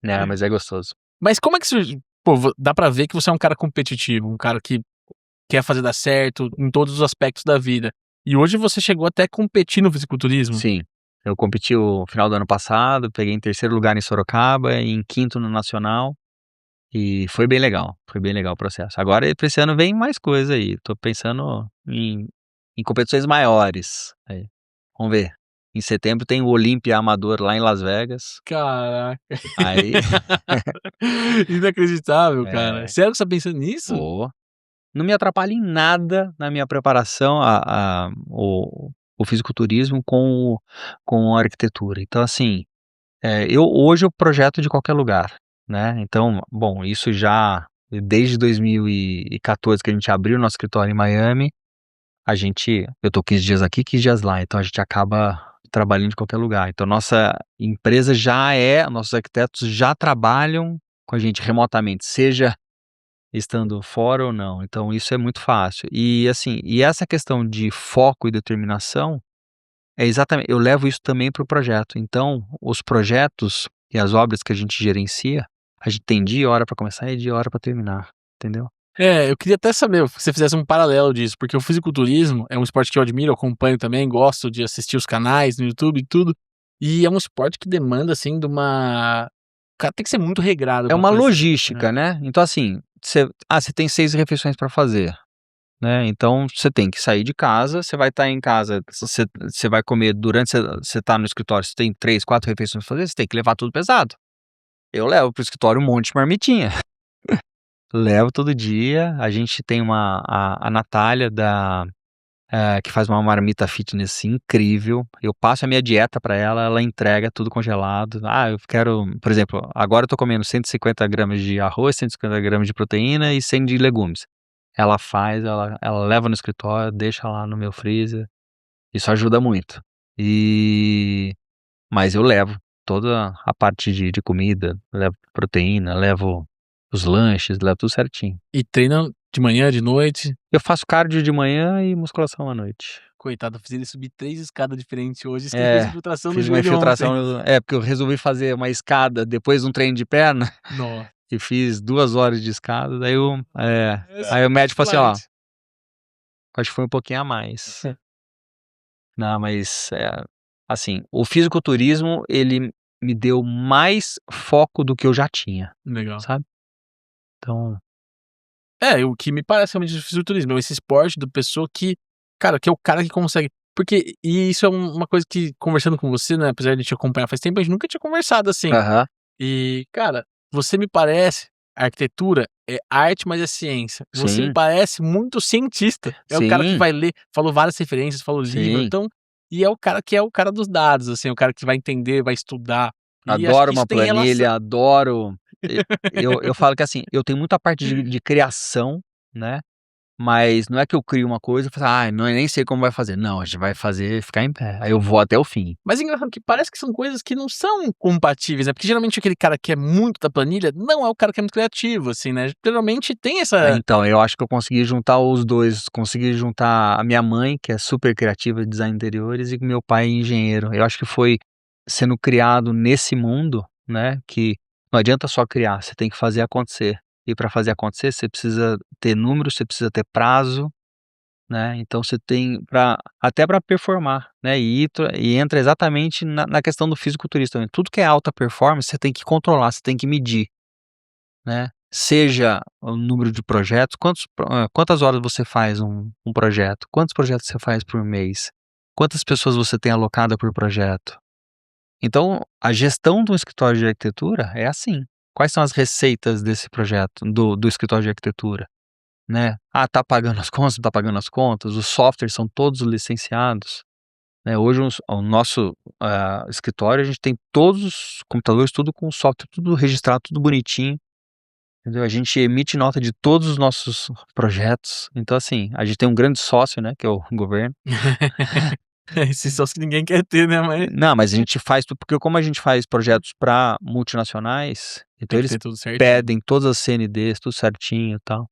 É, mas é gostoso. Mas como é que surgiu? Pô, dá pra ver que você é um cara competitivo, um cara que quer fazer dar certo em todos os aspectos da vida. E hoje você chegou até a competir no fisiculturismo? Sim, eu competi o final do ano passado, peguei em 3º lugar em Sorocaba e em 5º no nacional, e foi bem legal o processo. Agora pra esse ano vem mais coisa aí, tô pensando em competições maiores, aí, vamos ver. Em setembro tem o Olímpia Amador lá em Las Vegas, Caraca. aí Inacreditável, cara. É. Sério que você tá pensando nisso? Pô, não me atrapalha em nada na minha preparação o fisiculturismo com a arquitetura. Então assim, eu hoje eu projeto de qualquer lugar, né, então, bom, isso já desde 2014 que a gente abriu o nosso escritório em Miami, eu tô 15 dias aqui, 15 dias lá, então a gente acaba trabalhando de qualquer lugar. Então nossa empresa nossos arquitetos já trabalham com a gente remotamente, seja estando fora ou não, então isso é muito fácil. E assim, essa questão de foco e determinação, eu levo isso também para o projeto. Então, os projetos e as obras que a gente gerencia, a gente tem dia e hora para começar e dia e hora para terminar, entendeu? Eu queria até saber se você fizesse um paralelo disso, porque o fisiculturismo é um esporte que eu admiro, eu acompanho também, gosto de assistir os canais no YouTube e tudo, e é um esporte que demanda, assim, o cara tem que ser muito regrado É pra uma fazer. logística, né, então assim, você tem 6 refeições para fazer, né, então você tem que sair de casa, você vai estar em casa, você vai comer durante você tá no escritório, você tem 3, 4 refeições pra fazer, você tem que levar tudo pesado. Eu levo pro escritório um monte de marmitinha. Levo todo dia, a gente tem a Natália que faz uma marmita fitness assim, incrível, eu passo a minha dieta pra ela, ela entrega tudo congelado. Eu quero, por exemplo, agora eu tô comendo 150 gramas de arroz, 150 gramas de proteína e 100 de legumes. Ela faz, ela leva no escritório, deixa lá no meu freezer, isso ajuda muito. Mas eu levo toda a parte de comida, levo proteína, levo os lanches, levo tudo certinho. E treina de manhã, de noite? Eu faço cardio de manhã e musculação à noite. Coitado, fiz ele subir 3 escadas diferentes hoje, esqueceu a infiltração no Fiz uma joelho infiltração, ontem. porque eu resolvi fazer uma escada depois de um treino de perna, Nossa. e fiz 2 horas de escada, daí aí o médico falou assim: "Ó, acho que foi um pouquinho a mais". Não, mas, assim, o fisiculturismo ele me deu mais foco do que eu já tinha, Legal. sabe. Então O que me parece realmente do fisiculturismo, é esse esporte da pessoa que, cara, que é o cara que consegue porque isso é uma coisa que, conversando com você, né, apesar de a gente acompanhar faz tempo, a gente nunca tinha conversado assim. aham. E, cara, você me parece a arquitetura é arte, mas é ciência. Você me Sim, parece muito cientista. É o cara que sim, vai ler, falou várias referências, falou livro, sim. então e é o cara que é o cara dos dados, assim, o cara que vai entender, vai estudar. E acho Adoro que isso uma tem relação. planilha, adoro. Eu falo que assim, eu tenho muita parte de criação, né? Mas não é que eu crio uma coisa e falo, não, eu nem sei como vai fazer. Não, a gente vai fazer ficar em pé. Aí eu vou até o fim. Mas é engraçado que parece que são coisas que não são compatíveis, né, porque geralmente aquele cara que é muito da planilha não é o cara que é muito criativo, assim, né, geralmente tem essa. Então, eu acho que eu consegui juntar os dois. Consegui juntar a minha mãe, que é super criativa de design de interiores, e meu pai, engenheiro. Eu acho que foi sendo criado nesse mundo, né, que não adianta só criar, você tem que fazer acontecer. E para fazer acontecer, você precisa ter números, você precisa ter prazo, né, então você tem até para performar, né, e entra exatamente na questão do fisiculturista também. Tudo que é alta performance, você tem que controlar, você tem que medir, né. Seja o número de projetos, quantas horas você faz um projeto, quantos projetos você faz por mês, quantas pessoas você tem alocada por projeto. Então, a gestão do escritório de arquitetura é assim. Quais são as receitas desse projeto, do escritório de arquitetura? Né, tá pagando as contas, não tá pagando as contas, os softwares são todos licenciados, né, hoje o nosso, escritório, a gente tem todos os computadores, tudo com software, tudo registrado, tudo bonitinho, entendeu, a gente emite nota de todos os nossos projetos, então assim, a gente tem um grande sócio, né, que é o governo. Esses sócios que ninguém quer ter, né, mas Não, mas a gente faz tudo porque como a gente faz projetos para multinacionais, então tem que eles ter tudo certinho. pedem todas as CNDs, tudo certinho e tal.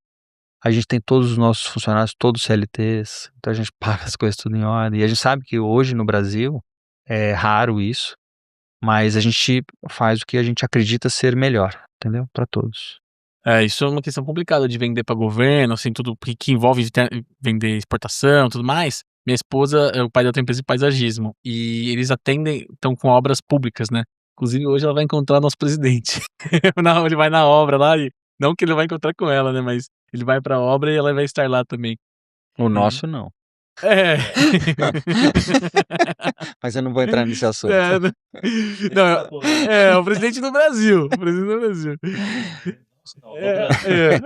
A gente tem todos os nossos funcionários, todos CLTs, então a gente paga as coisas tudo em ordem. E a gente sabe que hoje no Brasil é raro isso, mas a gente faz o que a gente acredita ser melhor, entendeu? Para todos. É, isso é uma questão complicada de vender pra governo, assim, tudo que envolve vender exportação, tudo mais. Minha esposa, o pai dela tem empresa de paisagismo e eles estão com obras públicas, né. Inclusive hoje ela vai encontrar nosso presidente. Não, ele vai na obra lá e não que ele vai encontrar com ela, né, mas ele vai pra obra e ela vai estar lá também. O E nosso não. é. Mas eu não vou entrar nesse assunto. É, não, é o presidente do Brasil, o presidente do Brasil. É.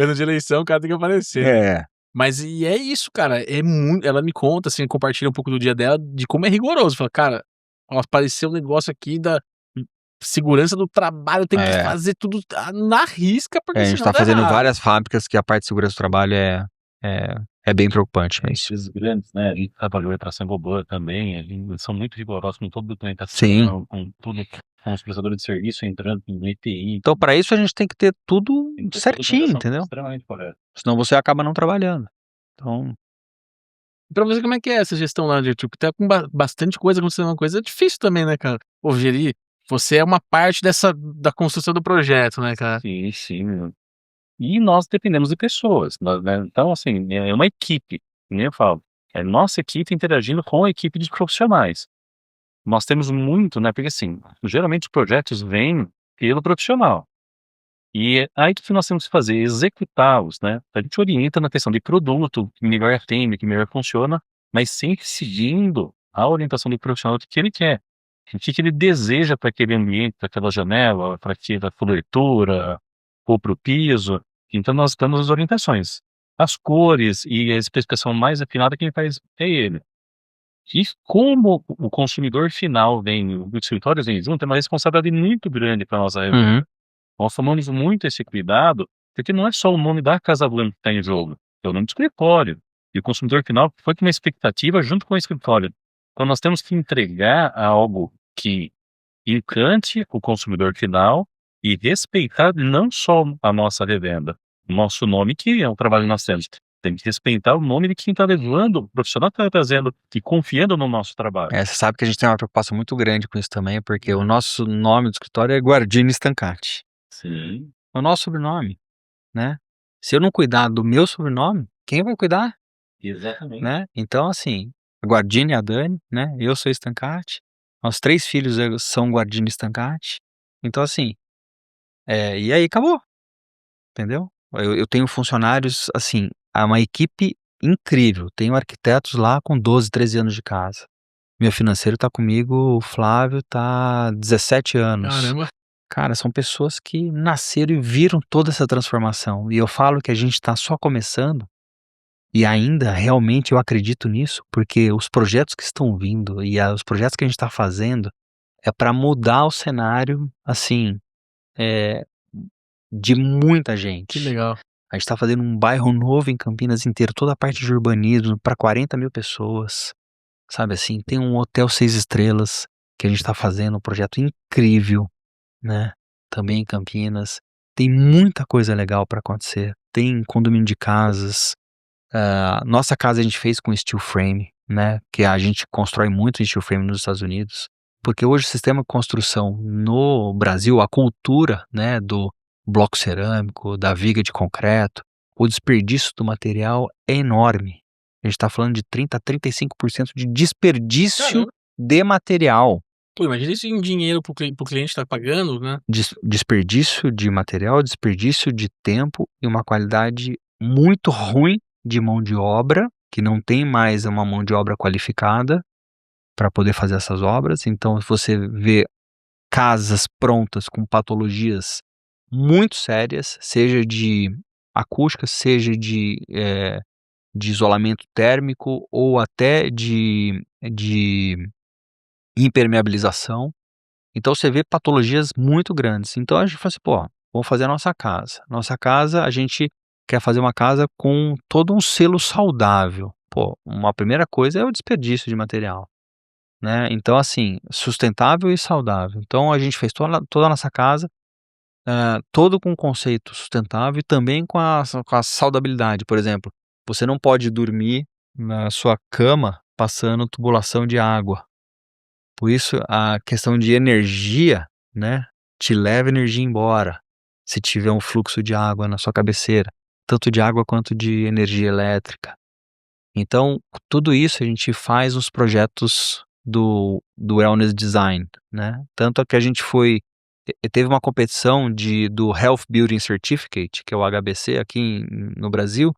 Ano de eleição o cara tem que aparecer, né. É, Mas e é isso, cara, é muito. Ela me conta, assim, compartilha um pouco do dia dela, de como é rigoroso. Fala: "Cara, ó, apareceu um negócio aqui da segurança do trabalho, tem que é. fazer tudo na risca, porque A gente senão tá dá fazendo errado". várias fábricas que a parte de segurança do trabalho é é bem preocupante, é isso. Empresas grandes, né, a gente trabalhou em tração robô também, eles são muito rigorosos com toda a Sim. documentação, com tudo, com os prestadores de serviço entrando em EPI, Então para isso a gente tem que ter tudo tem que ter toda a certinho, documentação entendeu? extremamente correta. Senão você acaba não trabalhando. Então Pra você, como é que é essa gestão lá de tipo, tá com bastante coisa acontecendo, uma coisa é difícil também, né, cara? Pô, gerir, você é uma parte da construção do projeto, né, cara? Sim, sim. E nós dependemos de pessoas, né, então assim, é uma equipe, que nem eu falo, é nossa equipe interagindo com a equipe de profissionais. Nós temos muito, né, porque assim, geralmente os projetos vêm pelo profissional. E aí o que nós temos que fazer? Executá-los, né. A gente orienta na questão de produto, que melhor atende, que melhor funciona, mas sempre seguindo a orientação do profissional do que ele quer. O que ele deseja para aquele ambiente, para aquela janela, para aquela cobertura, ou para o piso. Então nós damos as orientações. As cores e a especificação mais afinada quem faz é ele. E como o consumidor final vem, o escritório vem junto, é uma responsabilidade muito grande para nossa revenda. uhum. Nós tomamos muito esse cuidado, porque não é só o nome da Casa Blanca que está em jogo, é o nome do escritório. E o consumidor final foi com uma expectativa junto com o escritório. Então nós temos que entregar algo que encante o consumidor final e respeitar não só a nossa revenda, o nosso nome, que é o trabalho que nós temos. Tem que respeitar o nome de quem está levando, o profissional que está trazendo e confiando no nosso trabalho. Você sabe que a gente tem uma preocupação muito grande com isso também, porque o nosso nome do escritório é Guardini Stancati. Sim. É o nosso sobrenome, né. Se eu não cuidar do meu sobrenome, quem vai cuidar, Exatamente. né. Então assim, a Guardini é a Dani, né, eu sou Stancati, nossos 3 filhos são Guardini Stancati, então assim, e aí acabou, entendeu. Eu tenho funcionários, assim, uma equipe incrível, tenho arquitetos lá com 12, 13 anos de casa. Meu financeiro tá comigo, o Flávio, tá 17 anos. Caramba. cara, são pessoas que nasceram e viram toda essa transformação. E eu falo que a gente está só começando, e ainda realmente eu acredito nisso, porque os projetos que estão vindo e os projetos que a gente está fazendo é para mudar o cenário, assim, é, de muita Que gente. legal. A gente está fazendo um bairro novo em Campinas inteiro, toda a parte de urbanismo para 40 mil pessoas, sabe assim? Tem um hotel 6 estrelas que a gente está fazendo, um projeto incrível, né? Também em Campinas. Tem muita coisa legal para acontecer. Tem condomínio de casas. Nossa casa a gente fez com steel frame, né? Que a gente constrói muito steel frame nos Estados Unidos. Porque hoje o sistema de construção no Brasil, a cultura, né, do bloco cerâmico, da viga de concreto, o desperdício do material é enorme. A gente está falando de 30 a 35% de desperdício Caramba. de material. Pô, imagina isso em dinheiro pro cliente estar pagando, né? Desperdício de material, desperdício de tempo e uma qualidade muito ruim de mão de obra, que não tem mais uma mão de obra qualificada para poder fazer essas obras. Então você vê casas prontas com patologias muito sérias, seja de acústica, seja de isolamento térmico ou até de impermeabilização. Então você vê patologias muito grandes. Então a gente fala assim, pô, vamos fazer a nossa casa. Nossa casa, a gente quer fazer uma casa com todo um selo saudável. Pô, uma primeira coisa é o desperdício de material, né? Então assim, sustentável e saudável. Então a gente fez toda a nossa casa, todo com conceito sustentável e também com a saudabilidade. Por exemplo, você não pode dormir na sua cama passando tubulação de água. Por isso a questão de energia, né, te leva energia embora, se tiver um fluxo de água na sua cabeceira, tanto de água quanto de energia elétrica. Então, tudo isso a gente faz nos projetos do Wellness Design, né? Tanto que a gente teve uma competição do Health Building Certificate, que é o HBC aqui no Brasil,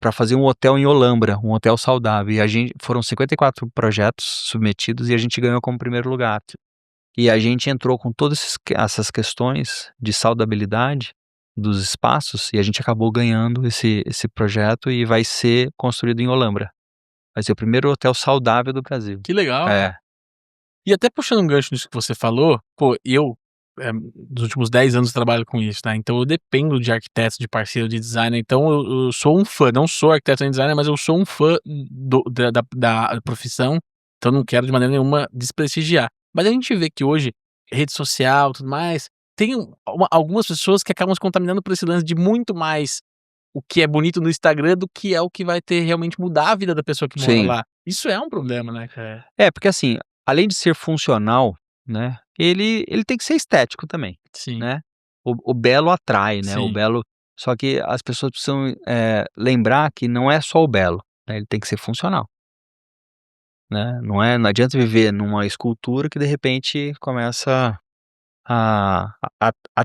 para fazer um hotel em Olambra, um hotel saudável. E foram 54 projetos submetidos e a gente ganhou como primeiro lugar. E a gente entrou com todas essas questões de saudabilidade dos espaços e a gente acabou ganhando esse projeto e vai ser construído em Olambra. Vai ser o primeiro hotel saudável do Brasil. Que legal. É. E até puxando um gancho nisso que você falou, pô, nos últimos 10 anos trabalho com isso, né? Então eu dependo de arquitetos, de parceiro de designer. Então eu sou um fã, não sou arquiteto nem designer, mas eu sou um fã da profissão. Então não quero de maneira nenhuma desprestigiar. Mas a gente vê que hoje, rede social e tudo mais, tem algumas pessoas que acabam se contaminando por esse lance de muito mais o que é bonito no Instagram do que é o que vai ter realmente mudar a vida da pessoa que mora Sim. lá. Isso é um problema, né, cara? Porque assim, além de ser funcional, né, ele tem que ser estético também, Sim. né? O belo atrai, né? O Sim. belo. Só que as pessoas precisam lembrar que não é só o belo, né? Ele tem que ser funcional, né? Não adianta viver numa escultura que de repente começa a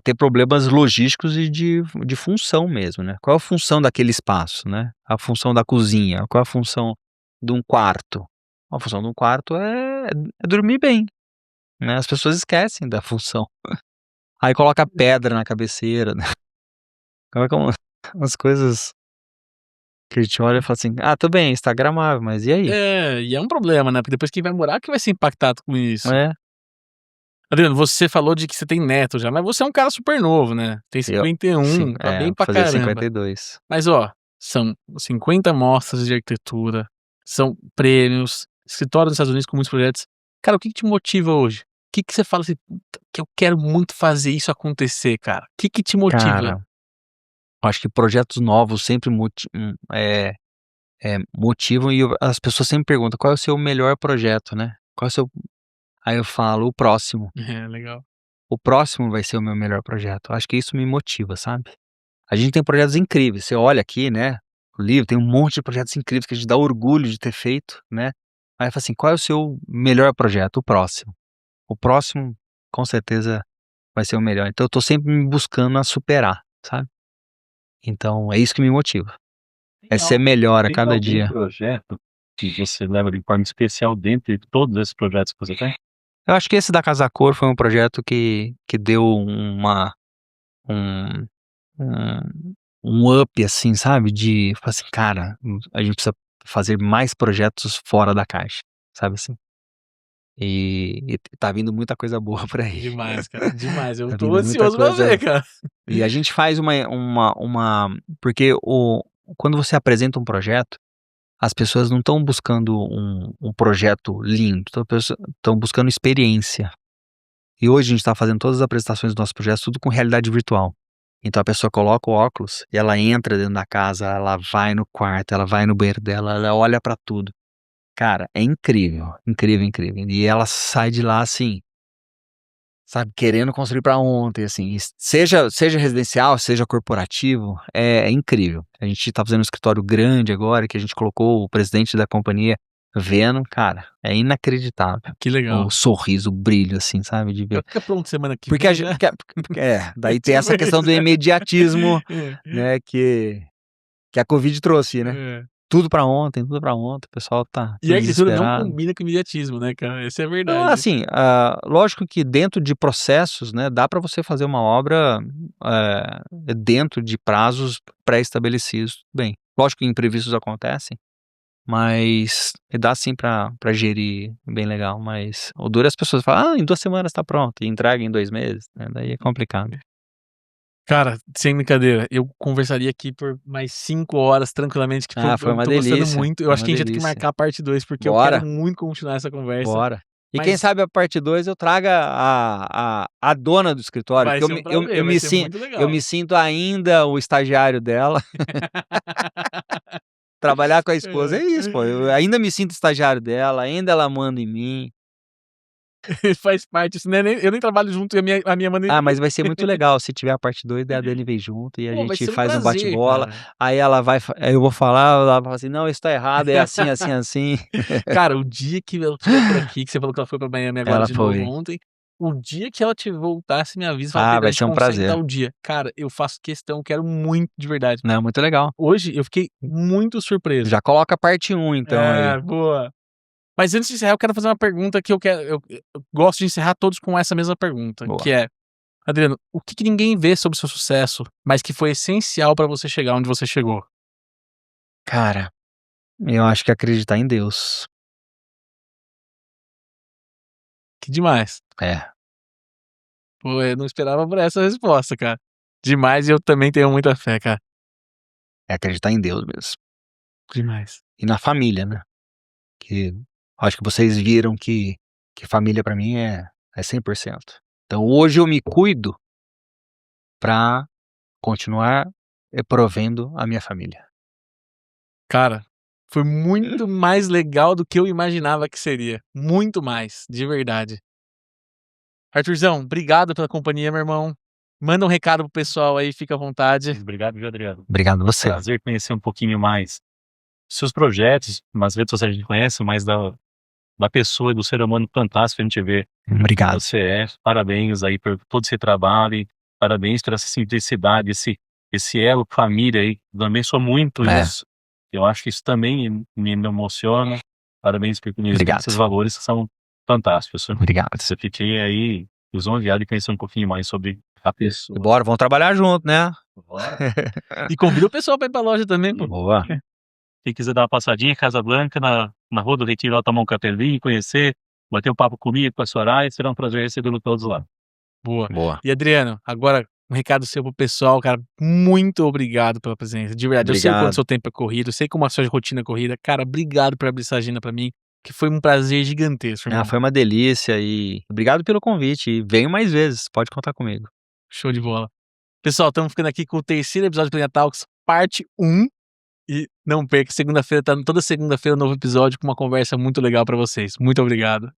ter problemas logísticos e de função mesmo, né? Qual é a função daquele espaço, né? A função da cozinha, qual é a função de um quarto? A função de um quarto é dormir bem, né? As pessoas esquecem da função. Aí coloca pedra na cabeceira, né? Coloca umas coisas que a gente olha e fala assim, tudo bem, instagramável, mas e aí? E é um problema, né, porque depois quem vai morar que vai ser impactado com isso. É, Adriano, você falou de que você tem neto já, mas você é um cara super novo, né, tem eu, 51, tá bem vou pra fazer caramba. 52. Mas ó, são 50 mostras de arquitetura, são prêmios, escritório nos Estados Unidos com muitos projetos. Cara, o que te motiva hoje? O que você fala assim: "Puta, que eu quero muito fazer isso acontecer", cara? O que te motiva? Cara, acho que projetos novos sempre motivam e as pessoas sempre perguntam: "Qual é o seu melhor projeto, né? Qual é o seu". Aí eu falo: "O próximo. É, legal. O próximo vai ser o meu melhor projeto". Acho que isso me motiva, sabe. A gente tem projetos incríveis, você olha aqui, né, o livro tem um monte de projetos incríveis que a gente dá orgulho de ter feito, né. Aí fala assim: "Qual é o seu melhor projeto?". O próximo. O próximo, com certeza, vai ser o melhor. Então eu tô sempre me buscando a superar, sabe. Então é isso que me motiva. É ser melhor a Tem cada algum dia. projeto que você leva de forma especial dentre todos esses projetos que você tem? Eu acho que esse da Casa Cor foi um projeto que deu um um up, assim, sabe, de falar assim: "Cara, a gente precisa fazer mais projetos fora da caixa", sabe assim? E tá vindo muita coisa boa por aí. Demais, cara, demais. Eu Tá tô vindo muita ansioso pra coisa ver, cara. e a gente faz porque quando você apresenta um projeto, as pessoas não estão buscando um projeto lindo, estão buscando experiência. E hoje a gente tá fazendo todas as apresentações dos nossos projetos tudo com realidade virtual. Então a pessoa coloca o óculos e ela entra dentro da casa, ela vai no quarto, ela vai no banheiro dela, ela olha pra tudo. Cara, é incrível, incrível, incrível. E ela sai de lá assim, sabe, querendo construir pra ontem, assim, seja residencial, seja corporativo, é incrível. A gente tá fazendo um escritório grande agora, que a gente colocou o presidente da companhia vendo, cara, é inacreditável. Que legal. O sorriso, o brilho, assim, sabe, de ver. Fica pronto semana que Porque vem já. daí tem essa Tipo questão do isso. imediatismo, É, né, que a Covid trouxe, né. é. Tudo pra ontem, o pessoal tá E a tudo arquitetura não desesperado. combina com imediatismo, né, cara, essa é a Não, verdade. assim, lógico que dentro de processos, né, dá pra você fazer uma obra, dentro de prazos pré-estabelecidos, tudo bem. Lógico que imprevistos acontecem, mas dá sim pra gerir bem legal, mas o duro é as pessoas falam: "Ah, em 2 semanas tá pronto", e entrega em 2 meses, né, daí é complicado. Cara, sem brincadeira, eu conversaria aqui por mais 5 horas tranquilamente, que Ah, foi eu uma tô gostando delícia, muito. Eu foi acho uma que a gente vai ter que delícia. marcar a parte 2, porque eu quero Bora, muito continuar essa conversa, bora. E quem mas sabe a parte 2 eu traga a dona do escritório, vai porque ser um prazer, vai ser muito eu legal. me sinto ainda o estagiário dela. Trabalhar com a esposa é isso, pô, eu ainda me sinto estagiário dela, ainda ela manda em mim. Faz parte, isso não é nem eu nem trabalho junto e a minha manda em Ah, mim. mas vai ser muito legal, se tiver a parte 2 daí a Dani vem junto e a Pô, vai gente ser um faz um prazer, bate-bola, cara. aí aí eu vou falar, ela vai falar assim: "Não, isso tá errado, é assim, assim, assim". Cara, o dia que ela estiver por aqui, que você falou que ela foi pra Miami agora Ela de novo foi. ontem, o dia que ela voltar, você me avisa e fala: Ah, "Pedro, a vai gente ser um consegue prazer. tal dia". Cara, eu faço questão, quero muito, de verdade. Não, muito legal. Hoje eu fiquei muito surpreso. Já coloca a parte 1 então aí. É, boa. Mas antes de encerrar, eu quero fazer uma pergunta que eu gosto de encerrar todos com essa mesma pergunta, que Boa. é: Adriano, o que que ninguém vê sobre o seu sucesso, mas que foi essencial pra você chegar onde você chegou? Cara, eu acho que acreditar em Deus. Que demais. É, Pô, eu não esperava por essa resposta, cara. Demais, e eu também tenho muita fé, cara. é acreditar em Deus mesmo. Demais. E na família, né, que acho que vocês viram que família pra mim é 100%. Então hoje eu me cuido pra continuar, provendo a minha família. Cara, foi muito mais legal do que eu imaginava que seria. Muito mais, de verdade. Arthurzão, obrigado pela companhia, meu irmão. Manda um recado pro pessoal aí, fica à vontade. Obrigado, viu, Adriano. Obrigado você. Prazer conhecer um pouquinho mais seus projetos, nas redes sociais a gente conhece, mas da pessoa e do ser humano fantástico que a gente vê que Obrigado. você é. Parabéns aí por todo esse trabalho, e parabéns por essa simplicidade, esse elo família aí. Também sou muito É. isso. Eu acho que isso também me emociona. Parabéns por conhecer Obrigado. esses valores que são fantásticos. Obrigado. Você fiquei aí lisonjeado de conhecer um pouquinho mais sobre a pessoa. Bora, vamos trabalhar junto, né. Bora. E convida o pessoal pra ir pra loja também, pô. Boa. Quem quiser dar uma passadinha em Casa Blanca, na Rua do Retiro, lá tomar um cafezinho, conhecer, bater um papo comigo, com a Soraya, será um prazer recebê-los todos lá. Boa. Boa. E Adriano, agora um recado seu pro pessoal, cara, muito obrigado pela presença, de verdade. Eu sei o quanto Obrigado. seu tempo é corrido, eu sei como a sua rotina é corrida. Cara, obrigado por abrir essa agenda pra mim, que foi um prazer gigantesco, irmão. Ah, foi uma delícia e obrigado pelo convite e venho mais vezes, pode contar comigo. Show de bola. Pessoal, estamos ficando aqui com o terceiro episódio do Plena Talks, parte 1. E não perca, toda segunda-feira um novo episódio com uma conversa muito legal pra vocês. Muito obrigado.